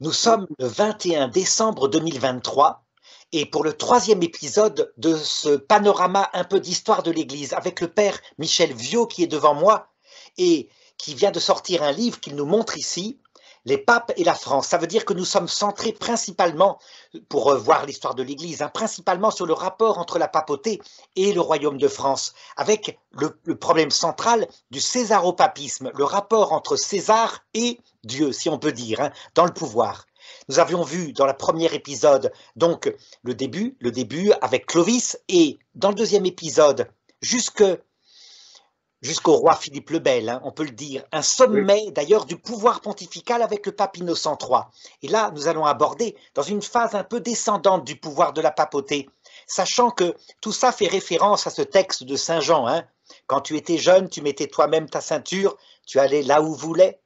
Nous Oui. sommes le 21 décembre 2023 et pour le troisième épisode de ce panorama un peu d'histoire de l'Église avec le père Michel Viau qui est devant moi et qui vient de sortir un livre qu'il nous montre ici, Les papes et la France. Ça veut dire que nous sommes centrés principalement, pour voir l'histoire de l'Église, principalement sur le rapport entre la papauté et le royaume de France, avec le problème central du césaropapisme, le rapport entre César et Dieu, si on peut dire, dans le pouvoir. Nous avions vu dans le premier épisode donc le début avec Clovis et dans le deuxième épisode jusqu'au roi Philippe le Bel, on peut le dire, un Oui. sommet d'ailleurs du pouvoir pontifical avec le pape Innocent III. Et là, nous allons aborder dans une phase un peu descendante du pouvoir de la papauté, sachant que tout ça fait référence à ce texte de Saint Jean. Quand tu étais jeune, tu mettais toi-même ta ceinture, tu allais là où voulais.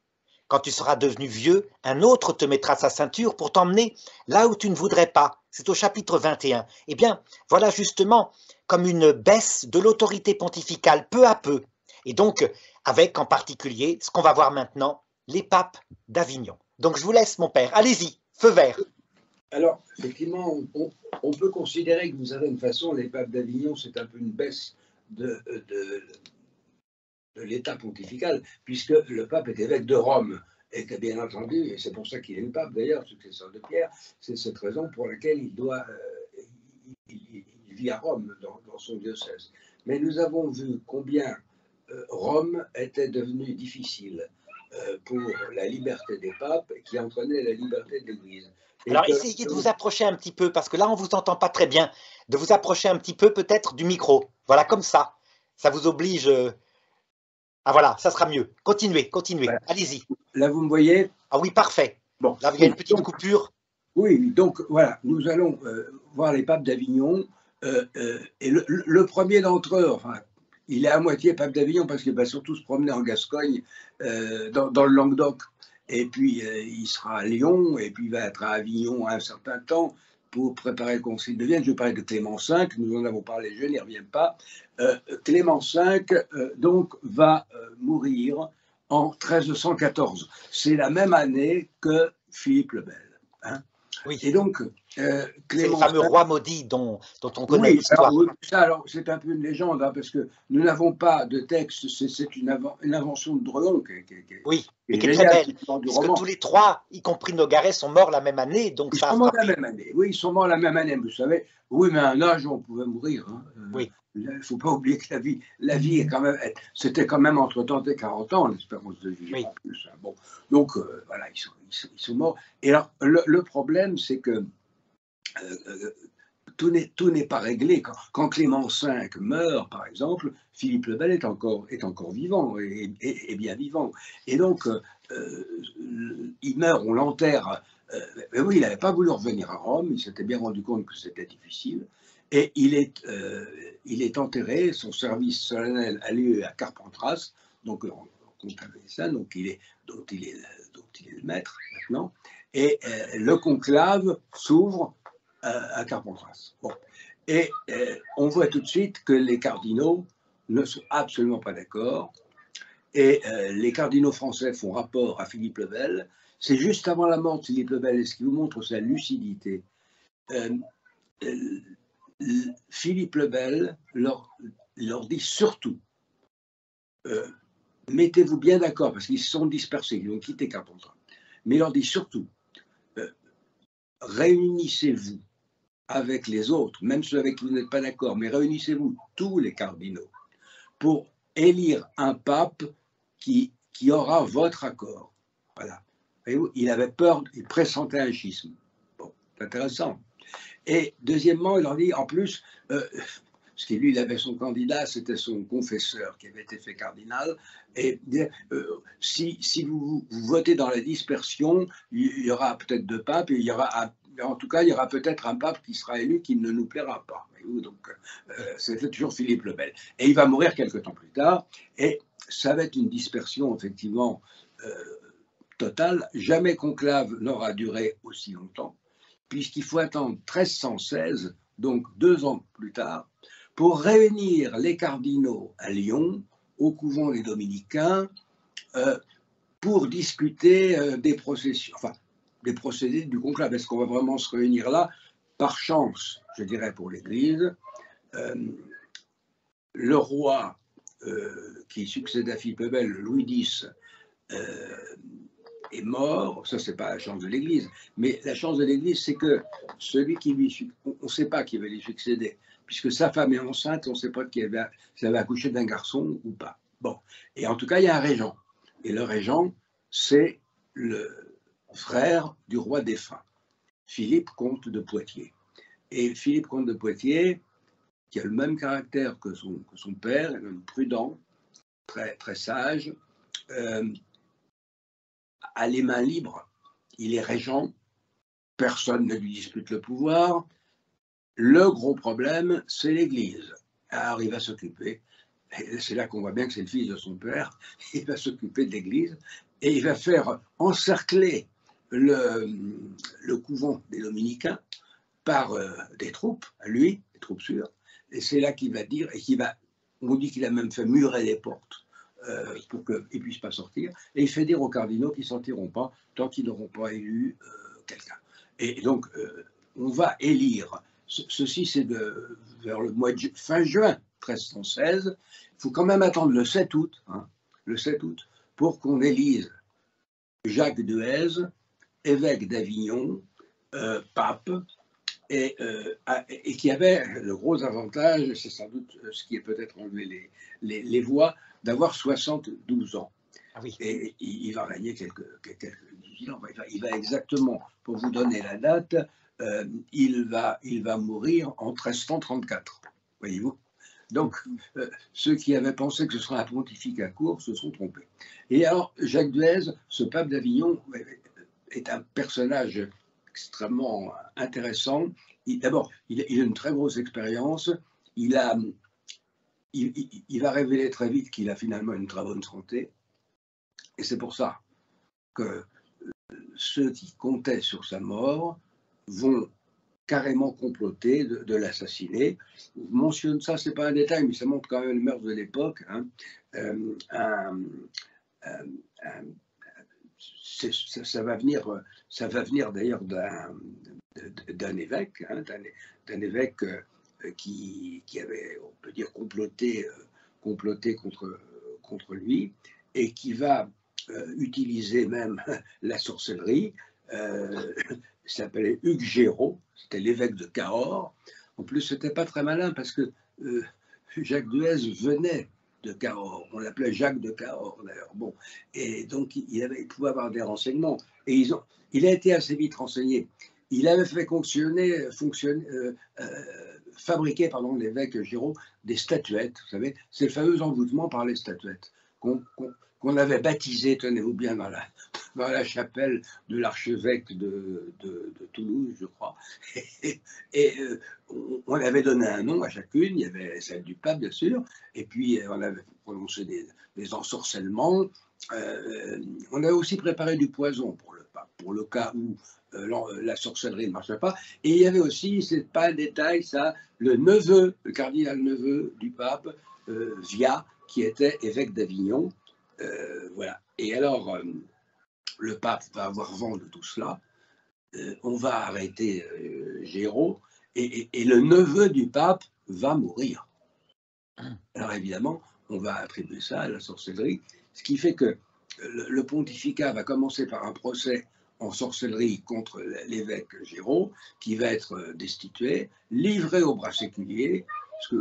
Quand tu seras devenu vieux, un autre te mettra sa ceinture pour t'emmener là où tu ne voudrais pas. C'est au chapitre 21. Eh bien, voilà justement comme une baisse de l'autorité pontificale peu à peu. Et donc, avec en particulier, ce qu'on va voir maintenant, les papes d'Avignon. Donc, je vous laisse, mon père. Allez-y, feu vert. Alors, effectivement, on peut considérer que d'une certaine façon, les papes d'Avignon, c'est un peu une baisse de l'état pontifical, puisque le pape est évêque de Rome, et que bien entendu, et c'est pour ça qu'il est le pape d'ailleurs, successeur de Pierre, c'est cette raison pour laquelle il vit à Rome, dans son diocèse. Mais nous avons vu combien Rome était devenue difficile pour la liberté des papes, qui entraînait la liberté de l'Église. Et Alors, que, essayez de vous approcher un petit peu, parce que là, on ne vous entend pas très bien. De vous approcher un petit peu, peut-être, du micro. Voilà, comme ça. Ça vous oblige. Ah, voilà, ça sera mieux. Continuez, continuez. voilà. Allez-y. Là, vous me voyez. Ah oui, parfait. Bon, Là, il y a une oui, petite coupure. oui, donc voilà, nous allons voir les papes d'Avignon. Et le premier d'entre eux, enfin, il est à moitié pape d'Avignon parce qu'il va surtout se promener en Gascogne, dans le Languedoc. Et puis il sera à Lyon, et puis il va être à Avignon un certain temps pour préparer le concile de Vienne. Je vais parler de Clément V, nous en avons parlé, je n'y reviens pas. Clément V, donc, va mourir en 1314. C'est la même année que Philippe le Bel. Hein. Oui. Et donc, C'est les Clément fameux V, rois maudits dont on connaît oui, l'histoire. alors c'est un peu une légende, hein, parce que nous n'avons pas de texte, c'est une invention de Drelon Oui, qui mais est qui est très géniale, belle, qui est du puisque roman. tous les trois, y compris Nogaret, sont morts la même année, donc Ils ça a sont morts la frappé. même année, oui, ils sont morts la même année, vous savez, oui, mais à un âge où on pouvait mourir. Hein. Oui, Il ne faut pas oublier que la vie est quand même, c'était quand même entre 30 et 40 ans, l'espérance de vie, oui. en plus. Hein. Bon, donc, voilà, ils sont morts. Et alors, le problème, c'est que tout n'est pas réglé. Quand Clément V meurt, par exemple, Philippe le Bel est encore vivant, et bien vivant. Et donc, il meurt, on l'enterre. Mais oui, il n'avait pas voulu revenir à Rome, il s'était bien rendu compte que c'était difficile. Et il est enterré, son service solennel a lieu à Carpentras, donc on compte ça, donc il est le maître maintenant. Et le conclave s'ouvre à Carpentras. Bon. Et on voit tout de suite que les cardinaux ne sont absolument pas d'accord. Et les cardinaux français font rapport à Philippe le Bel. C'est juste avant la mort de Philippe le Bel, et ce qui vous montre sa lucidité. Philippe le Bel leur dit surtout, mettez-vous bien d'accord, parce qu'ils se sont dispersés, ils ont quitté Carpentras. Mais il leur dit surtout, réunissez-vous avec les autres, même ceux avec qui vous n'êtes pas d'accord, mais réunissez-vous tous les cardinaux pour élire un pape qui aura votre accord. Voilà. Voyez-vous, il avait peur, il pressentait un schisme. Bon, c'est intéressant. Et deuxièmement, il leur dit, en plus, parce que lui, il avait son candidat, c'était son confesseur qui avait été fait cardinal, et si vous votez dans la dispersion, il y aura peut-être deux papes, et en tout cas, il y aura peut-être un pape qui sera élu qui ne nous plaira pas. Donc, c'était toujours Philippe le Bel. Et il va mourir quelque temps plus tard, et ça va être une dispersion, effectivement, totale. Jamais conclave n'aura duré aussi longtemps, puisqu'il faut attendre 1316, donc 2 ans plus tard, pour réunir les cardinaux à Lyon, au couvent des Dominicains, pour discuter des processions, enfin, des procédés du conclave. Est-ce qu'on va vraiment se réunir là? Par chance, je dirais, pour l'Église, le roi qui succède à Philippe le Bel, Louis X, est mort. Ça, c'est pas la chance de l'Église. Mais la chance de l'Église, c'est que celui qui lui... On ne sait pas qui va lui succéder, puisque sa femme est enceinte, on ne sait pas si elle va accoucher d'un garçon ou pas. Bon. Et en tout cas, il y a un régent. Et le régent, c'est le frère du roi défunt, Philippe, comte de Poitiers. Et Philippe, comte de Poitiers, qui a le même caractère que son père, un homme prudent, très, très sage, a les mains libres. Il est régent, personne ne lui dispute le pouvoir. Le gros problème, c'est l'Église. Alors, il va s'occuper, c'est là qu'on voit bien que c'est le fils de son père, il va s'occuper de l'Église et il va faire encercler le couvent des Dominicains par des troupes, à lui, des troupes sûres. Et c'est là qu'il va dire, on dit qu'il a même fait murer les portes pour qu'ils ne puissent pas sortir. Et il fait dire aux cardinaux qu'ils ne sortiront pas tant qu'ils n'auront pas élu quelqu'un. Et donc, on va élire. Ceci, c'est vers le mois de fin juin 1316. Il faut quand même attendre le 7 août, le 7 août, pour qu'on élise Jacques de Hèze, évêque d'Avignon, pape, et qui avait le gros avantage, c'est sans doute ce qui est peut-être enlevé les voix, d'avoir 72 ans. Ah oui. Et il va régner quelques 18 ans. Il va exactement, pour vous donner la date, il va mourir en 1334, voyez-vous. Donc, ceux qui avaient pensé que ce serait un pontificat court se sont trompés. Et alors, Jacques de Hèze, ce pape d'Avignon, est un personnage extrêmement intéressant. D'abord, il a une très grosse expérience. Il va révéler très vite qu'il a finalement une très bonne santé. Et c'est pour ça que ceux qui comptaient sur sa mort vont carrément comploter de l'assassiner. Je mentionne ça, c'est pas un détail, mais ça montre quand même les mœurs de l'époque. Ça va venir d'ailleurs d'un évêque, d'un évêque qui avait, on peut dire, comploté contre lui, et qui va utiliser même la sorcellerie. Il s'appelait Hugues Géraud, c'était l'évêque de Cahors. En plus, c'était pas très malin parce que Jacques de Hèze venait de Cahors. On l'appelait Jacques de Cahors, d'ailleurs. Bon. Et donc, il pouvait avoir des renseignements. Et il a été assez vite renseigné. Il avait fait fabriquer, l'évêque Géraud, des statuettes. Vous savez, c'est le fameux envoûtement par les statuettes qu'on avait baptisé, tenez-vous bien, dans la chapelle de l'archevêque de Toulouse, je crois. Et on avait donné un nom à chacune, il y avait celle du pape, bien sûr, et puis on avait prononcé des ensorcellements. On avait aussi préparé du poison pour le pape, pour le cas où la sorcellerie ne marchait pas. Et il y avait aussi, c'est pas un détail, ça, le cardinal neveu du pape, Via, qui était évêque d'Avignon. Voilà. Et alors, le pape va avoir vent de tout cela. On va arrêter Géraud et le neveu du pape va mourir. Alors évidemment, on va attribuer ça à la sorcellerie, ce qui fait que le pontificat va commencer par un procès en sorcellerie contre l'évêque Géraud, qui va être destitué, livré au bras séculier, parce que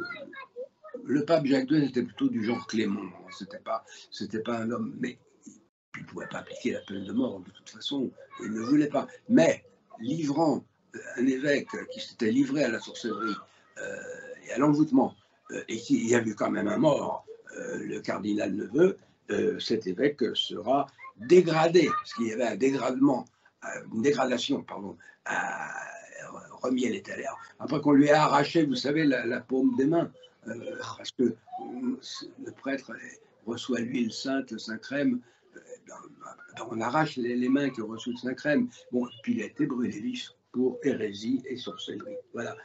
le pape Jacques II était plutôt du genre Clément, c'était pas un homme, mais il ne pouvait pas appliquer la peine de mort de toute façon, il ne voulait pas. Mais livrant un évêque qui s'était livré à la sorcellerie et à l'envoûtement, et qu'il y a eu quand même un mort, le cardinal neveu, cet évêque sera dégradé, parce qu'il y avait une dégradation, remis à l'état. Après qu'on lui a arraché, vous savez, la paume des mains, parce que le prêtre reçoit l'huile sainte, Saint-Crème, on arrache les mains qui ont reçu le Saint-Crème. Bon, puis il a été brûlé vif pour hérésie et sorcellerie. Voilà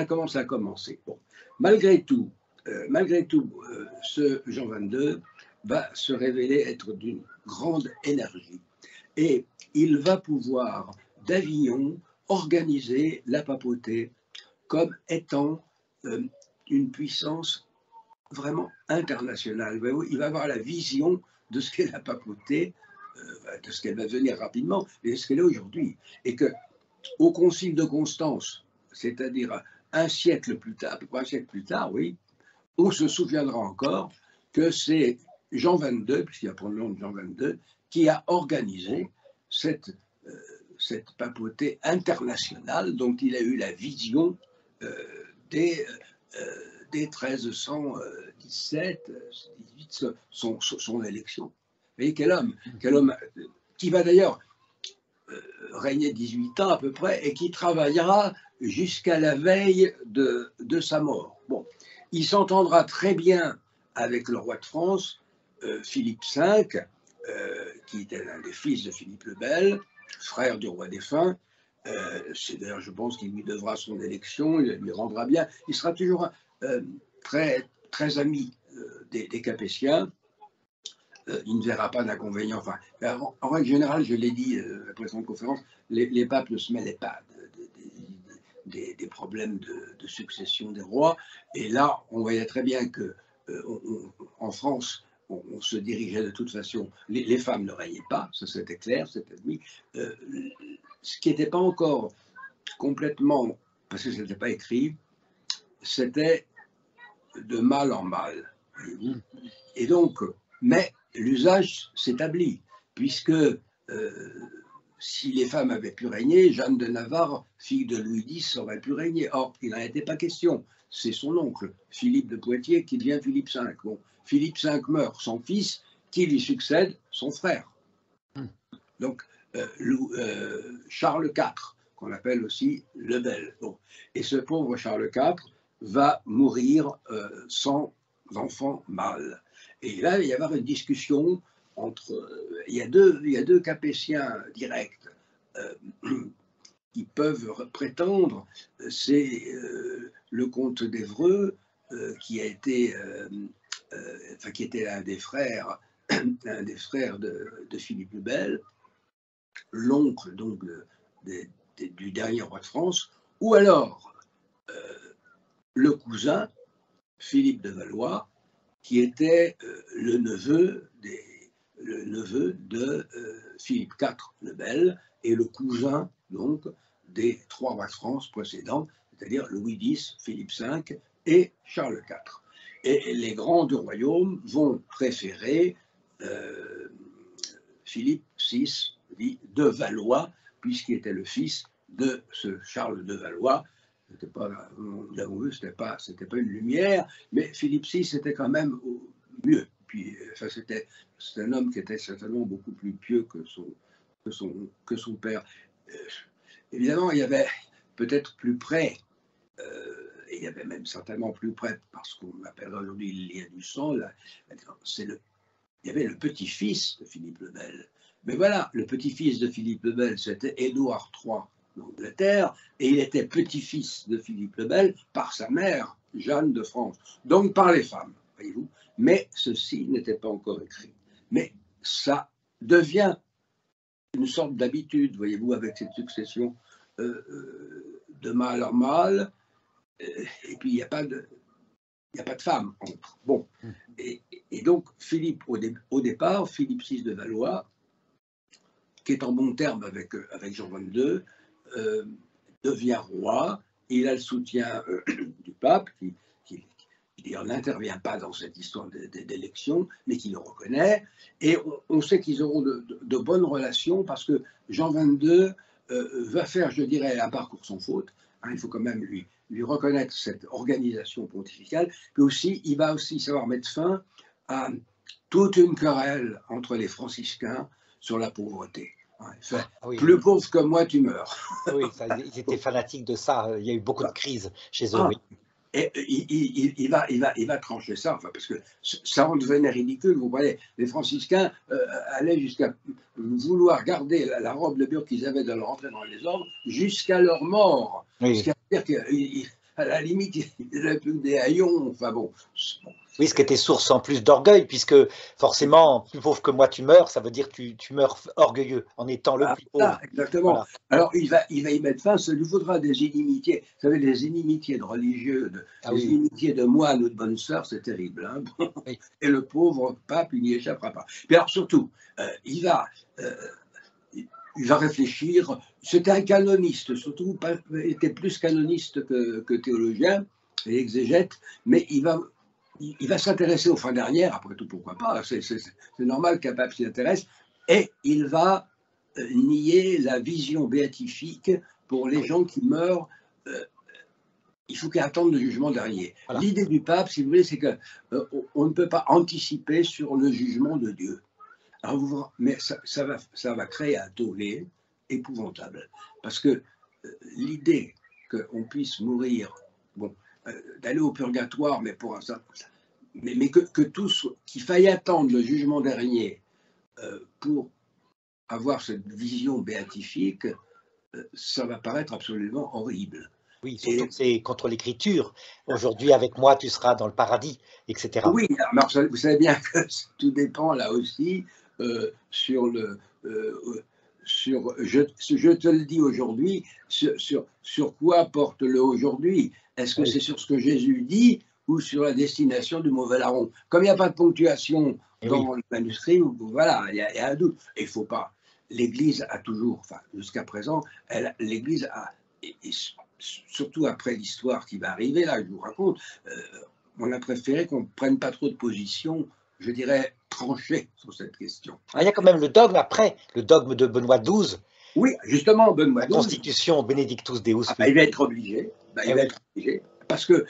comment ça a commencé. Bon. Malgré tout, ce Jean XXII va se révéler être d'une grande énergie. Et il va pouvoir d'Avignon organiser la papauté comme étant une puissance vraiment internationale. Il va avoir la vision de ce qu'est la papauté, de ce qu'elle va devenir rapidement et de ce qu'elle est aujourd'hui. Et qu'au Concile de Constance, c'est-à-dire un siècle plus tard, à peu près un siècle plus tard, oui, on se souviendra encore que c'est Jean XXII, puisqu'il a pris le nom de Jean XXII, qui a organisé cette papauté internationale dont il a eu la vision dès 1317, 18, son élection. Vous voyez, quel homme qui va d'ailleurs régner 18 ans à peu près et qui travaillera jusqu'à la veille de sa mort. Bon, il s'entendra très bien avec le roi de France, Philippe V, qui était l'un des fils de Philippe le Bel, frère du roi défunt. C'est d'ailleurs, je pense qu'il lui devra son élection, il lui rendra bien. Il sera toujours très, très ami des Capétiens. Il ne verra pas d'inconvénient. Enfin, en règle générale, je l'ai dit à la précédente conférence, les papes ne se mêlaient pas des problèmes de succession des rois. Et là, on voyait très bien que en France, on se dirigeait de toute façon. Les femmes ne régnaient pas, ça c'était clair, c'était admis. Ce qui n'était pas encore complètement, parce que ce n'était pas écrit, c'était de mal en mal. Et donc, mais l'usage s'établit, puisque si les femmes avaient pu régner, Jeanne de Navarre, fille de Louis X, aurait pu régner. Or, il n'en était pas question. C'est son oncle, Philippe de Poitiers, qui devient Philippe V. Bon, Philippe V meurt, son fils, qui lui succède, son frère. Donc, Charles IV, qu'on appelle aussi le Bel. Bon. Et ce pauvre Charles IV va mourir sans enfant mâle. Et là, il va y avoir une discussion entre... il y a deux Capétiens directs qui peuvent prétendre. C'est le comte d'Évreux, qui était un des frères de Philippe le Bel, l'oncle donc du dernier roi de France, ou alors le cousin, Philippe de Valois, qui était le neveu de Philippe IV le Bel et le cousin donc des trois rois de France précédents, c'est-à-dire Louis X, Philippe V et Charles IV. Et les grands du royaume vont préférer Philippe VI, dit de Valois, puisqu'il était le fils de ce Charles de Valois. C'était pas, nous l'avons vu, c'était pas une lumière, mais Philippe VI c'était quand même mieux. Puis, enfin, c'était un homme qui était certainement beaucoup plus pieux que son père. Évidemment, il y avait peut-être plus près, et il y avait même certainement plus près, parce qu'on appelle aujourd'hui le lien du sang, il y avait le petit-fils de Philippe le Bel. Mais voilà, le petit-fils de Philippe le Bel, c'était Édouard III d'Angleterre, et il était petit-fils de Philippe le Bel par sa mère, Jeanne de France, donc par les femmes, voyez-vous. Mais ceci n'était pas encore écrit. Mais ça devient une sorte d'habitude, voyez-vous, avec cette succession de mâle en mâle, et puis il n'y a pas de femme entre. Bon, et donc Philippe, au départ, Philippe VI de Valois, qui est en bon terme avec Jean XXII, devient roi. Il a le soutien du pape, qui n'intervient pas dans cette histoire d'élection, mais qui le reconnaît. Et on sait qu'ils auront de bonnes relations, parce que Jean XXII va faire, je dirais, un parcours sans faute. Il faut quand même lui reconnaître cette organisation pontificale. Puis aussi, il va aussi savoir mettre fin à toute une querelle entre les franciscains sur la pauvreté. Enfin, oui. Plus pauvre que moi, tu meurs. Oui, ils étaient fanatiques de ça. Il y a eu beaucoup de crises chez eux. Oui. Et il va trancher ça, enfin, parce que ça en devenait ridicule. Vous voyez, les franciscains allaient jusqu'à vouloir garder la robe de bure qu'ils avaient de leur entrée dans les ordres jusqu'à leur mort. Oui. C'est-à-dire qu'à la limite, ils n'avaient plus que des haillons. Enfin bon, Oui, ce qui était source en plus d'orgueil, puisque forcément, plus pauvre que moi tu meurs, ça veut dire que tu meurs orgueilleux en étant le Ah, plus voilà, pauvre. exactement. Voilà. Alors, il va y mettre fin. Ça lui faudra des inimitiés. Vous savez, les inimitiés de religieux, Ah les oui, inimitiés de moines ou de bonnes sœurs, c'est terrible. Hein. Bon. oui, Et le pauvre pape, il n'y échappera pas. Puis alors, surtout, euh, il va réfléchir. C'était un canoniste, surtout, était plus canoniste que théologien et exégète, mais il va s'intéresser aux fins dernières, après tout, pourquoi pas, c'est normal qu'un pape s'y intéresse, et il va nier la vision béatifique pour ah les oui, gens qui meurent. euh, il faut qu'ils attendent le jugement dernier. voilà. L'idée du pape, si vous voulez, c'est qu'on ne peut pas anticiper sur le jugement de Dieu. Alors mais ça va créer un tollé épouvantable. Parce que l'idée qu'on puisse mourir, bon, d'aller au purgatoire, mais pour un certain, mais que tous, qu'il faille attendre le jugement dernier pour avoir cette vision béatifique, ça va paraître absolument horrible. Oui, surtout Et que c'est contre l'écriture. Aujourd'hui, avec moi, tu seras dans le paradis, etc. oui, alors vous savez bien que tout dépend là aussi sur je te le dis aujourd'hui, sur quoi porte le aujourd'hui? Est-ce Ah que oui, c'est sur ce que Jésus dit ou sur la destination du mauvais larron? Comme il n'y a pas de ponctuation et oui, dans le manuscrit, voilà, il y a un doute. Et il ne faut pas. L'Église a toujours, enfin jusqu'à présent, l'Église a, et surtout après l'histoire qui va arriver, là, je vous raconte, on a préféré qu'on ne prenne pas trop de position, je dirais, tranchée sur cette question. ah, il Hein. y a quand même le dogme après, le dogme de Benoît XII, Oui, justement, Benoît la XII, constitution Benedictus Deus ah, bah, il va Vobis. être obligé. Bah, Eh il va oui, être obligé. Parce que,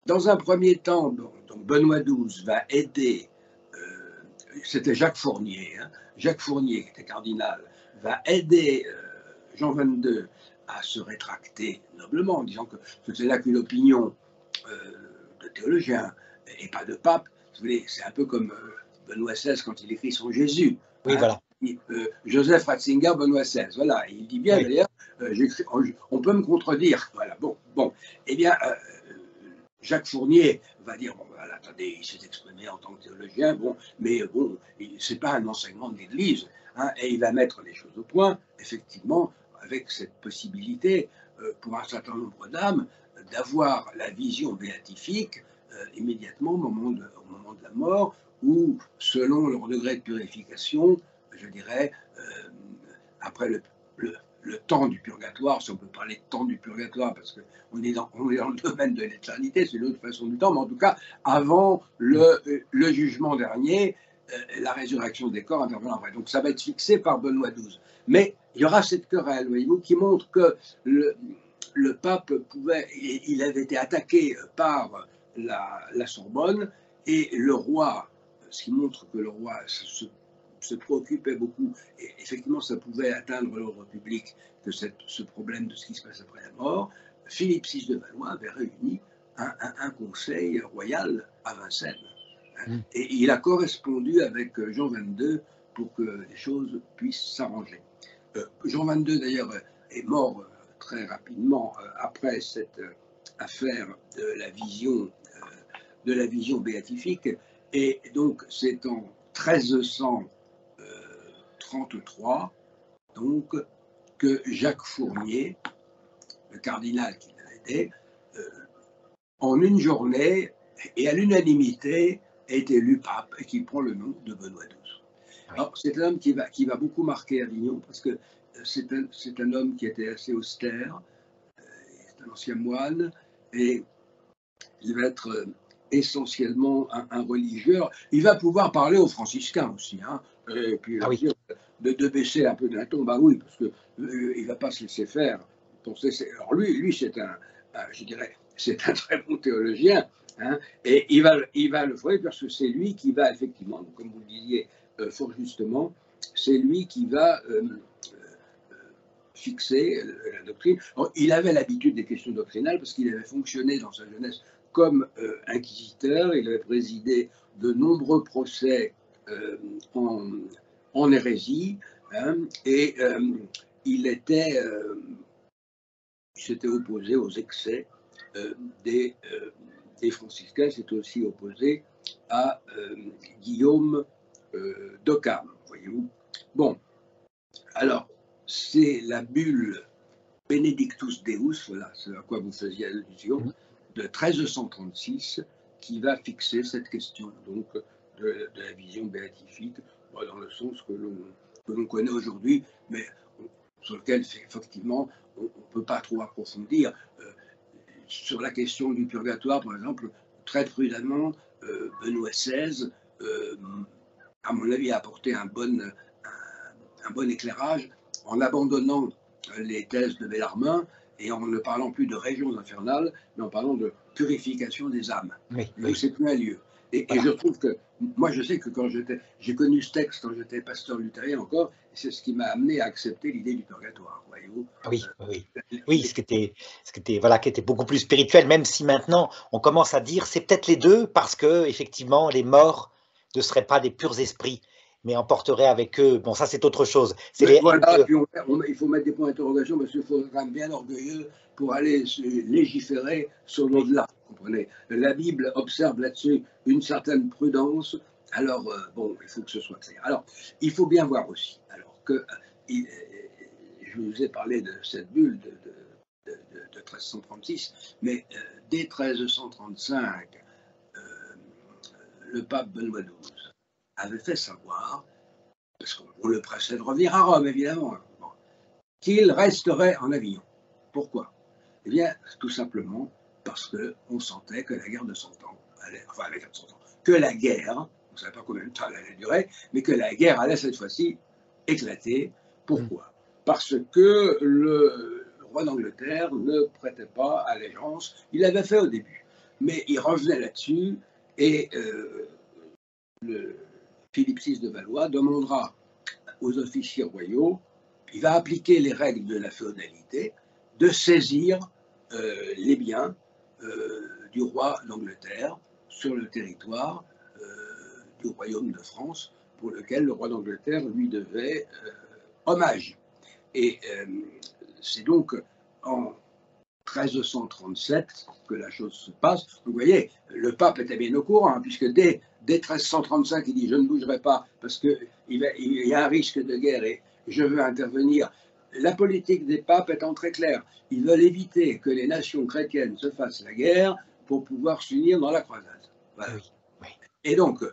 dans un premier temps, donc Benoît XII va aider, c'était Jacques Fournier, hein, Jacques Fournier, qui était cardinal, va aider Jean XXII à se rétracter noblement, en disant que ce n'est là qu'une opinion de théologien et pas de pape. C'est un peu comme Benoît XVI quand il écrit son Jésus. oui, Hein. voilà. Joseph Ratzinger, Benoît XVI. Voilà, il dit bien Oui, d'ailleurs, on peut me contredire. Voilà, bon. Eh bien, Jacques Fournier va dire bon, voilà, attendez, il s'est exprimé en tant que théologien, bon, mais bon, c'est pas un enseignement de l'Église. Hein, et il va mettre les choses au point, effectivement, avec cette possibilité pour un certain nombre d'âmes d'avoir la vision béatifique immédiatement au moment de la mort, ou selon leur degré de purification, je dirais, après le temps du purgatoire, si on peut parler de temps du purgatoire, parce qu'on est dans le domaine de l'éternité, c'est une autre façon du temps, mais en tout cas, avant le jugement dernier, la résurrection des corps intervient après. Donc ça va être fixé par Benoît XII. Mais il y aura cette querelle, voyez-vous, qui montre que le pape il avait été attaqué par la Sorbonne, et le roi, ce qui montre que le roi se préoccupait beaucoup, et effectivement ça pouvait atteindre l'ordre public, que ce problème de ce qui se passe après la mort. Philippe VI de Valois avait réuni un conseil royal à Vincennes. mm, Et il a correspondu avec Jean XXII pour que les choses puissent s'arranger. Jean XXII, d'ailleurs, est mort très rapidement après cette affaire de la vision béatifique. Et donc, c'est en 1333 donc, que Jacques Fournier, le cardinal qui l'a aidé, en une journée et à l'unanimité, est élu pape et qui prend le nom de Benoît XII. ah oui. Alors, c'est un homme qui va beaucoup marquer Avignon parce que c'est un homme qui était assez austère, c'est un ancien moine, et il va être essentiellement un religieux. Il va pouvoir parler aux franciscains aussi, hein, et puis Ah leur oui, dire de baisser un peu d'un ton. Bah oui, parce que il va pas se laisser faire. Alors lui c'est je dirais, c'est un très bon théologien, hein, et il va le faire parce que c'est lui qui va effectivement, comme vous le disiez fort justement, c'est lui qui va fixer la doctrine. Alors, il avait l'habitude des questions doctrinales parce qu'il avait fonctionné dans sa jeunesse comme inquisiteur, il avait présidé de nombreux procès euh, en hérésie, hein, et il s'était opposé aux excès des et franciscain s'est aussi opposé à Guillaume d'Occam, voyez-vous. Bon, alors, c'est la bulle Benedictus Deus, voilà, c'est à quoi vous faisiez allusion, de 1336, qui va fixer cette question donc de la vision béatifique, dans le sens que l'on connaît aujourd'hui, mais sur lequel effectivement on ne peut pas trop approfondir. Sur la question du purgatoire, par exemple, très prudemment, Benoît XVI, à mon avis, a apporté un bon éclairage en abandonnant les thèses de Bellarmine et en ne parlant plus de régions infernales, mais en parlant de purification des âmes. Oui, Donc, c'est plus un lieu. Et je trouve que, moi je sais que quand j'ai connu ce texte quand j'étais pasteur luthérien encore, c'est ce qui m'a amené à accepter l'idée du purgatoire, voyez-vous. Oui, ce qui était, voilà, qui était beaucoup plus spirituel, même si maintenant on commence à dire c'est peut-être les deux, parce que effectivement les morts ne seraient pas des purs esprits, mais emporteraient avec eux, bon ça c'est autre chose. Voilà, puis il faut mettre des points d'interrogation parce qu'il faut quand même bien orgueilleux pour aller légiférer sur l'au-delà, comprenez. La Bible observe là-dessus une certaine prudence, alors bon, il faut que ce soit clair. Alors, il faut bien voir aussi, alors que je vous ai parlé de cette bulle de 1336, mais dès 1335, le pape Benoît XII avait fait savoir, parce qu'on le pressait de revenir à Rome, évidemment, qu'il resterait en Avignon. Pourquoi? Eh bien, tout simplement parce qu'on sentait que la guerre de 100 ans allait, enfin, la guerre de 100 ans, que la guerre, on ne savait pas combien de temps elle allait durer, mais que la guerre allait cette fois-ci éclater. Pourquoi? Parce que le roi d'Angleterre ne prêtait pas allégeance. Il l'avait fait au début, mais il revenait là-dessus et Philippe VI de Valois demandera aux officiers royaux, il va appliquer les règles de la féodalité, de saisir les biens du roi d'Angleterre sur le territoire du royaume de France, pour lequel le roi d'Angleterre lui devait hommage. Et c'est donc en 1337 que la chose se passe. Donc, vous voyez, le pape était bien au courant, hein, puisque dès 1335, il dit « je ne bougerai pas parce qu'il y a un risque de guerre et je veux intervenir ». La politique des papes étant très claire. Ils veulent éviter que les nations chrétiennes se fassent la guerre pour pouvoir s'unir dans la croisade. Voilà. Et donc,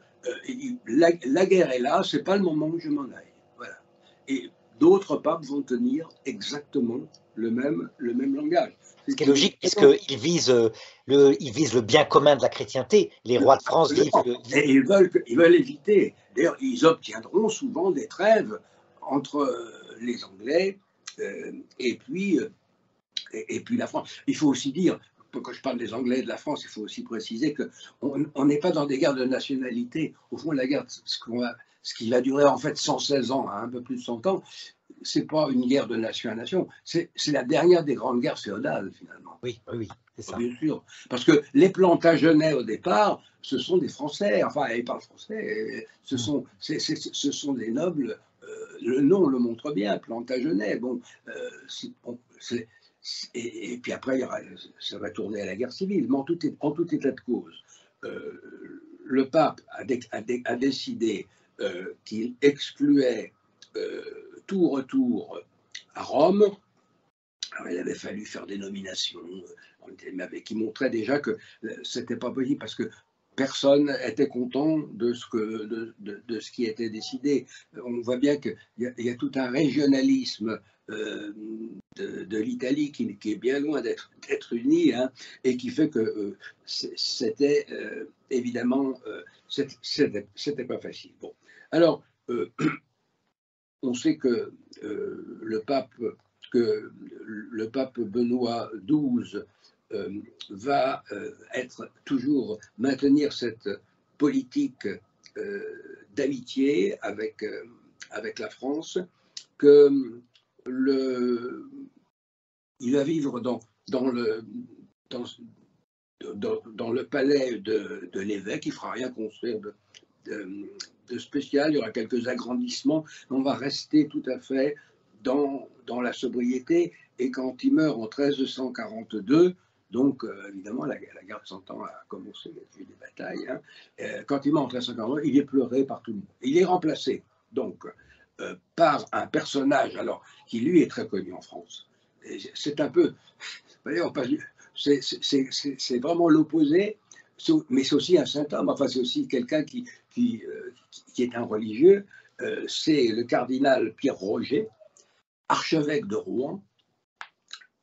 la guerre est là, ce n'est pas le moment où je m'en aille. Voilà. Et d'autres papes vont tenir exactement le même langage. Ce qui est logique, puisqu'ils visent le bien commun de la chrétienté. Les rois de France vivent... Et ils veulent éviter. D'ailleurs, ils obtiendront souvent des trêves entre les Anglais et puis la France. Il faut aussi dire, quand je parle des Anglais et de la France, il faut aussi préciser qu'on n'est pas dans des guerres de nationalité. Au fond, la guerre, ce qui va durer en fait 116 ans, hein, un peu plus de 100 ans, c'est pas une guerre de nation à nation, c'est la dernière des grandes guerres féodales, finalement. Oui, c'est ça. Bien sûr, parce que les Plantagenets, au départ, ce sont des Français, enfin, ils parlent français, ce sont des nobles, le nom le montre bien, Plantagenets, bon, et puis après, ça va tourner à la guerre civile, mais en tout état de cause, le pape a décidé qu'il excluait tout retour à Rome. Alors, il avait fallu faire des nominations qui montraient déjà que c'était pas possible parce que personne n'était content de ce qui était décidé. On voit bien qu'il y a tout un régionalisme de l'Italie qui est bien loin d'être uni, hein, et qui fait que c'était évidemment c'était pas facile. Bon, alors on sait que le pape Benoît XII va maintenir cette politique d'amitié avec la France, il va vivre dans le palais de l'évêque, il ne fera rien construire de spécial, il y aura quelques agrandissements, on va rester tout à fait dans la sobriété, et quand il meurt en 1342, Donc, évidemment, la guerre de 100 ans a commencé, il y a eu des batailles. Hein. Quand il meurt en 1342, il est pleuré par tout le monde. Il est remplacé, donc, par un personnage, alors, qui lui est très connu en France. C'est un peu, c'est vraiment l'opposé, mais c'est aussi un saint homme, enfin, c'est aussi quelqu'un qui est un religieux. C'est le cardinal Pierre Roger, archevêque de Rouen.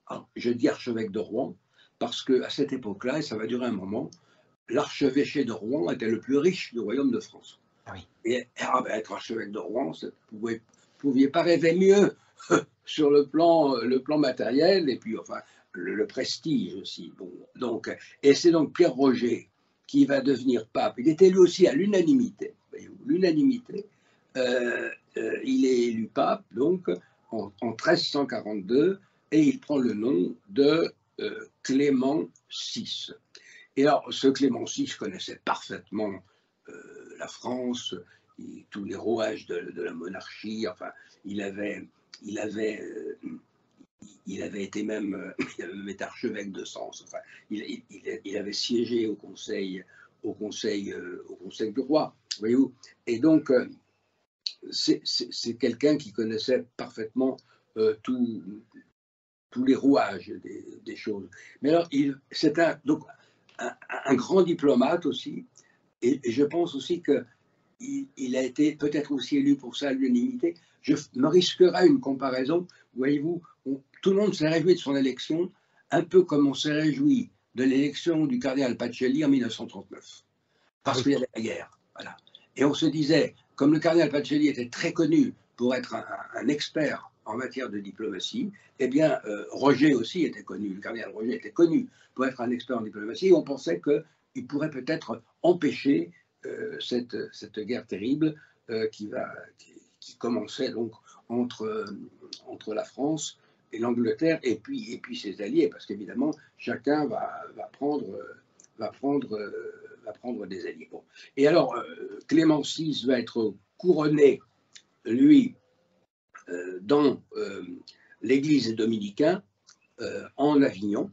Alors, je dis archevêque de Rouen parce qu'à cette époque-là, et ça va durer un moment, l'archevêché de Rouen était le plus riche du royaume de France. Ah oui. Et être archevêque de Rouen, vous ne pouviez pas rêver mieux sur le plan matériel et puis enfin le prestige aussi. Bon, donc, et c'est donc Pierre Roger qui va devenir pape. Il est élu aussi à l'unanimité. L'unanimité. Il est élu pape donc en 1342 et il prend le nom de Clément VI. Et alors, ce Clément VI connaissait parfaitement la France, tous les rouages de la monarchie. Enfin, il avait été même, il avait même été archevêque de Sens. Enfin, il avait siégé au conseil du roi, voyez-vous. Et donc, c'est quelqu'un qui connaissait parfaitement tous les rouages des choses. Mais alors, c'est un grand diplomate aussi, et je pense aussi qu'il a été peut-être aussi élu pour ça à l'unanimité. Je me risquerai à une comparaison. Voyez-vous, tout le monde s'est réjoui de son élection, un peu comme on s'est réjoui de l'élection du cardinal Pacelli en 1939, parce qu'il y avait la guerre. Voilà. Et on se disait, comme le cardinal Pacelli était très connu pour être un expert en matière de diplomatie, eh bien, Roger aussi était connu, le cardinal Roger était connu pour être un expert en diplomatie, et on pensait qu'il pourrait peut-être empêcher cette guerre terrible qui commençait donc entre la France et l'Angleterre et puis ses alliés, parce qu'évidemment, chacun va prendre des alliés. Bon. Et alors, Clément VI va être couronné, lui, dans l'église des Dominicains, en Avignon.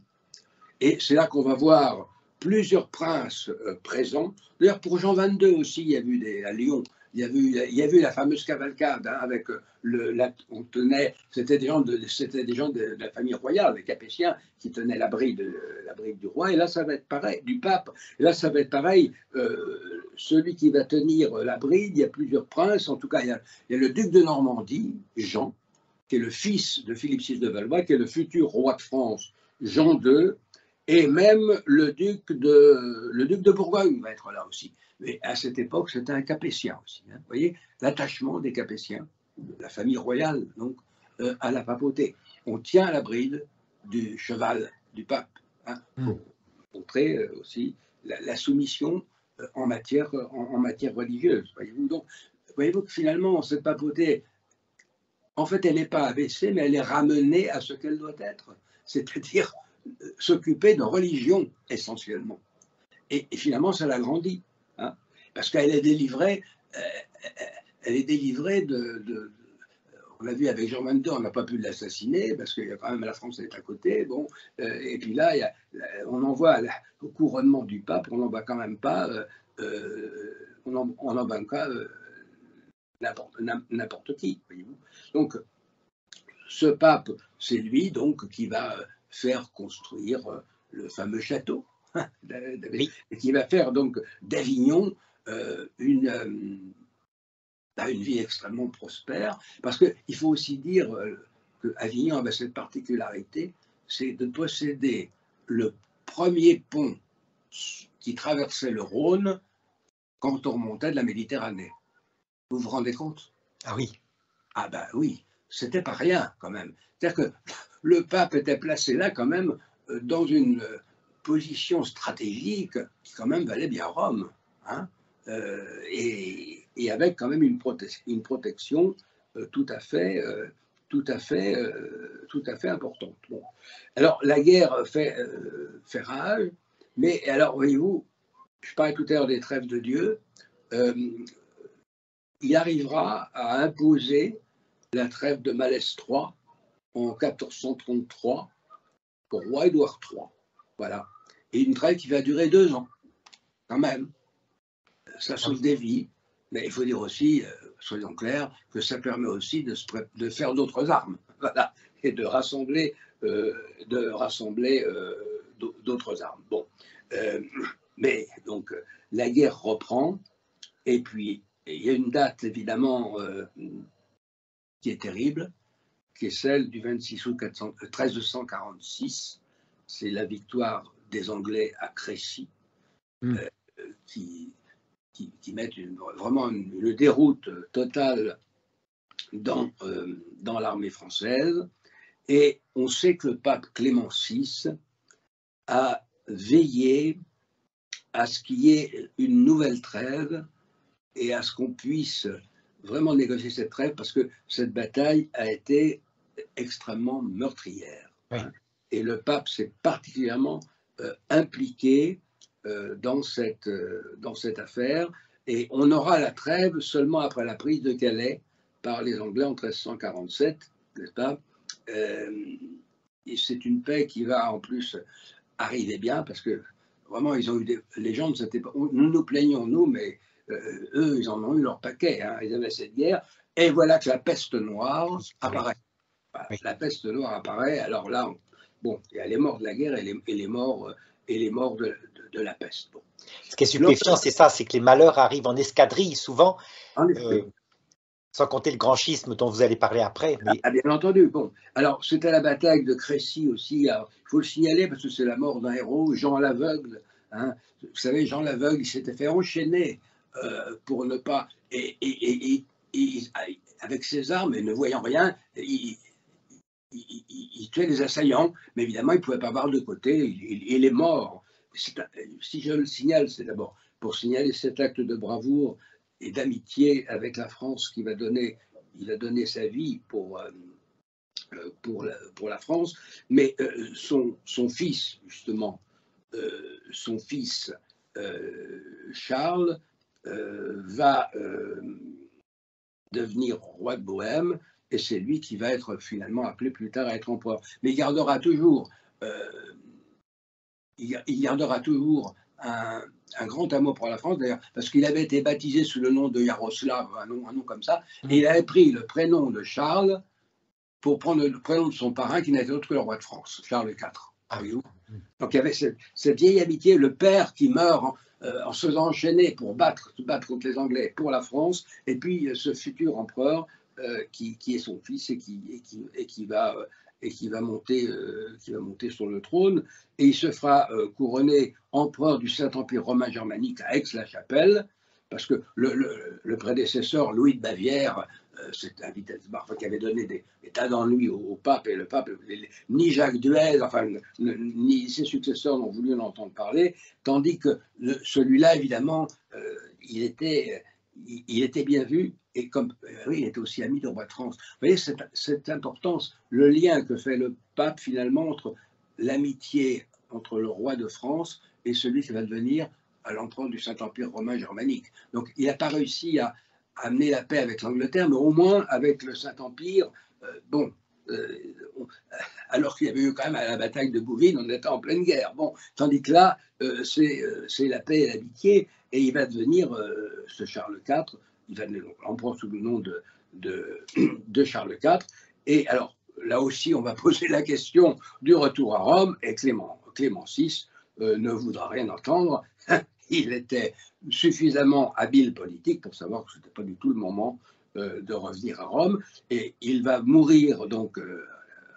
Et c'est là qu'on va voir plusieurs princes présents. D'ailleurs, pour Jean XXII aussi, il y a eu à Lyon, il y a eu la fameuse cavalcade hein, avec c'était des gens de la famille royale, les Capétiens, qui tenaient la bride du roi. Et là, ça va être pareil, du pape. Et là, ça va être pareil. Celui qui va tenir la bride, il y a plusieurs princes. En tout cas, il y a le duc de Normandie, Jean, qui est le fils de Philippe VI de Valois, qui est le futur roi de France, Jean II. Et même le duc de Bourgogne va être là aussi. Mais à cette époque, c'était un Capétien aussi. Hein. Vous voyez, l'attachement des Capétiens, de la famille royale, donc, à la papauté. On tient à la bride du cheval du pape, hein, pour montrer aussi la soumission en matière religieuse. Voyez-vous, donc, voyez-vous que finalement, cette papauté, en fait, elle n'est pas abaissée, mais elle est ramenée à ce qu'elle doit être. C'est-à-dire s'occuper de religion essentiellement. Et finalement, ça l'agrandit, hein, parce qu'elle est délivrée, on l'a vu avec Jean XXII, on n'a pas pu l'assassiner, parce qu'il y a quand même la France est à côté, bon, et puis là, on envoie au couronnement du pape, on n'envoie quand même pas, n'importe qui, voyez-vous. Donc, ce pape, c'est lui, donc, qui va faire construire le fameux château, et qui va faire donc d'Avignon une ville extrêmement prospère, parce qu'il faut aussi dire que Avignon avait cette particularité, c'est de posséder le premier pont qui traversait le Rhône quand on remontait de la Méditerranée. Vous vous rendez compte? Ah oui. Ah ben oui, c'était pas rien quand même. C'est-à-dire que le pape était placé là quand même dans une position stratégique qui quand même valait bien Rome, hein, et avec quand même une protection tout à fait importante. Bon. Alors la guerre fait rage, mais alors voyez-vous, je parlais tout à l'heure des trêves de Dieu, il arrivera à imposer la trêve de Malestroit en 1433 pour roi Édouard III. Voilà. Et une trêve qui va durer 2 ans, quand même. Ça sauve des vies, mais il faut dire aussi, soyons clairs, que ça permet aussi de faire d'autres armes, voilà, et de rassembler d'autres armes. Bon, mais donc la guerre reprend, et puis il y a une date évidemment qui est terrible, qui est celle du 26 août 1346. C'est la victoire des Anglais à Crécy, qui mettent vraiment une déroute totale dans l'armée française. Et on sait que le pape Clément VI a veillé à ce qu'il y ait une nouvelle trêve et à ce qu'on puisse vraiment négocier cette trêve, parce que cette bataille a été extrêmement meurtrière. Oui. Et le pape s'est particulièrement impliqué dans cette affaire, et on aura la trêve seulement après la prise de Calais par les Anglais en 1347, n'est-ce pas? Et c'est une paix qui va en plus arriver bien, parce que vraiment ils ont eu les gens ne s'étaient pas, nous plaignons nous, mais eux ils en ont eu leur paquet, hein, ils avaient cette guerre, et voilà que la peste noire apparaît. Voilà, oui. La peste noire apparaît, alors là, bon, il y a les morts de la guerre et les morts de la peste. Bon. Ce qui est stupéfiant, c'est ça, c'est que les malheurs arrivent en escadrille souvent, sans compter le grand schisme dont vous allez parler après. Mais... Ah, bien entendu. Bon, alors c'était la bataille de Crécy aussi. Il faut le signaler parce que c'est la mort d'un héros, Jean l'Aveugle. Hein. Vous savez, Jean l'Aveugle, il s'était fait enchaîner pour ne pas. Et avec ses armes et ne voyant rien, il tuait les assaillants, mais évidemment, il ne pouvait pas voir de côté. Il est mort. Si je le signale, c'est d'abord pour signaler cet acte de bravoure et d'amitié avec la France il a donné sa vie pour la France, mais son fils, justement, Charles, va devenir roi de Bohême, et c'est lui qui va être finalement appelé plus tard à être empereur. Mais il gardera toujours un grand amour pour la France, d'ailleurs, parce qu'il avait été baptisé sous le nom de Yaroslav, un nom comme ça, et il avait pris le prénom de Charles pour prendre le prénom de son parrain, qui n'était autre que le roi de France, Charles IV. Donc il y avait cette vieille amitié, le père qui meurt en se faisant enchaîner pour battre contre les Anglais pour la France, et puis ce futur empereur qui est son fils et qui va monter sur le trône, et il se fera couronner empereur du Saint-Empire romain germanique à Aix-la-Chapelle, parce que le prédécesseur, Louis de Bavière, c'est un Wittelsbach qui avait donné des tas d'ennuis au pape, et le pape, ni Jacques Duez, enfin, ni ses successeurs n'ont voulu en entendre parler, tandis que celui-là, évidemment, il était bien vu, et comme oui, il était aussi ami du roi de France. Vous voyez cette importance, le lien que fait le pape finalement entre l'amitié entre le roi de France et celui qui va devenir l'empereur du Saint-Empire romain germanique. Donc il n'a pas réussi à amener la paix avec l'Angleterre, mais au moins avec le Saint-Empire, alors qu'il y avait eu quand même à la bataille de Bouvines, on était en pleine guerre. Bon, tandis que là, c'est la paix et l'amitié, et il va devenir, ce Charles IV, il va devenir l'empereur sous le nom de Charles IV. Et alors, là aussi, on va poser la question du retour à Rome, et Clément VI ne voudra rien entendre. Il était suffisamment habile politique pour savoir que ce n'était pas du tout le moment de revenir à Rome, et il va mourir donc à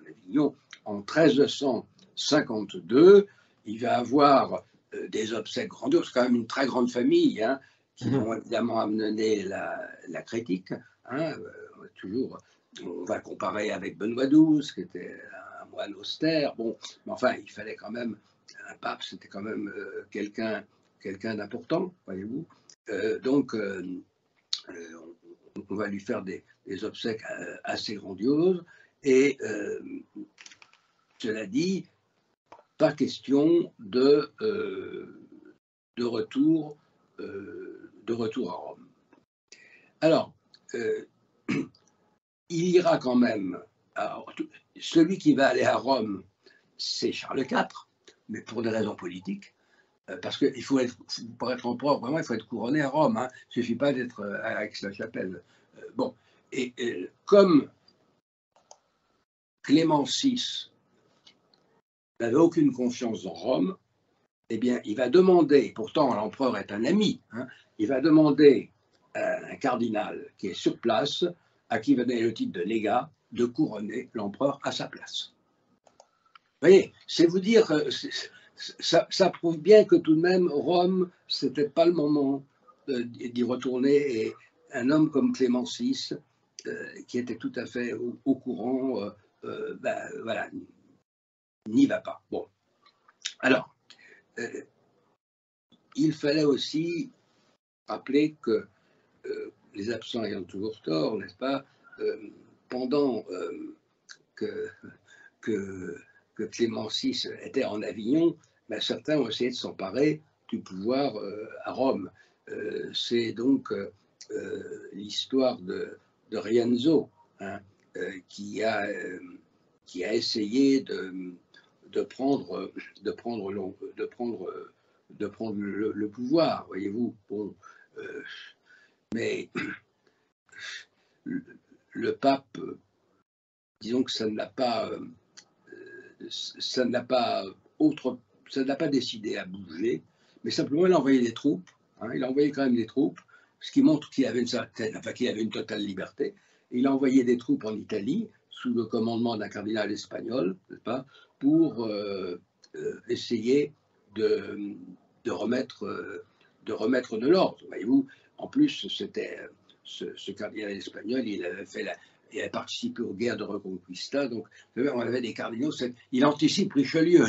Avignon en 1352. Il va avoir des obsèques grandioses, quand même une très grande famille, hein, qui vont évidemment amener la critique. Hein, toujours, on va comparer avec Benoît XII, qui était un moine austère. Bon, mais enfin, il fallait quand même, un pape, c'était quand même quelqu'un d'important, voyez-vous. Donc, on va lui faire des obsèques assez grandioses. Et cela dit, pas question de retour à Rome. Alors, il ira quand même. Alors, celui qui va aller à Rome, c'est Charles IV, mais pour des raisons politiques. Parce que pour être empereur, vraiment, il faut être couronné à Rome. Hein. Il ne suffit pas d'être à Aix-la-Chapelle. Bon, et comme Clément VI n'avait aucune confiance en Rome, eh bien, il va demander, pourtant l'empereur est un ami, hein, il va demander à un cardinal qui est sur place, à qui va donner le titre de légat, de couronner l'empereur à sa place. Vous voyez, c'est vous dire, ça prouve bien que tout de même, Rome, ce n'était pas le moment d'y retourner, et un homme comme Clément VI, qui était tout à fait au courant, voilà, n'y va pas. Bon, alors, il fallait aussi rappeler que les absents ayant toujours tort, n'est-ce pas, pendant que Clément VI était en Avignon, ben, certains ont essayé de s'emparer du pouvoir à Rome. C'est donc l'histoire de Rienzo, hein, qui a essayé de prendre le pouvoir, voyez-vous. Bon, mais le pape, disons que ça ne l'a pas décidé à bouger, mais simplement il a envoyé des troupes, hein, il a envoyé quand même des troupes, ce qui montre qu'il avait une totale liberté. Et il a envoyé des troupes en Italie sous le commandement d'un cardinal espagnol, n'est-ce pas, pour essayer de remettre de l'ordre. Voyez-vous, en plus, c'était ce cardinal espagnol, il avait participé aux guerres de Reconquista, donc on avait des cardinaux, il anticipe Richelieu.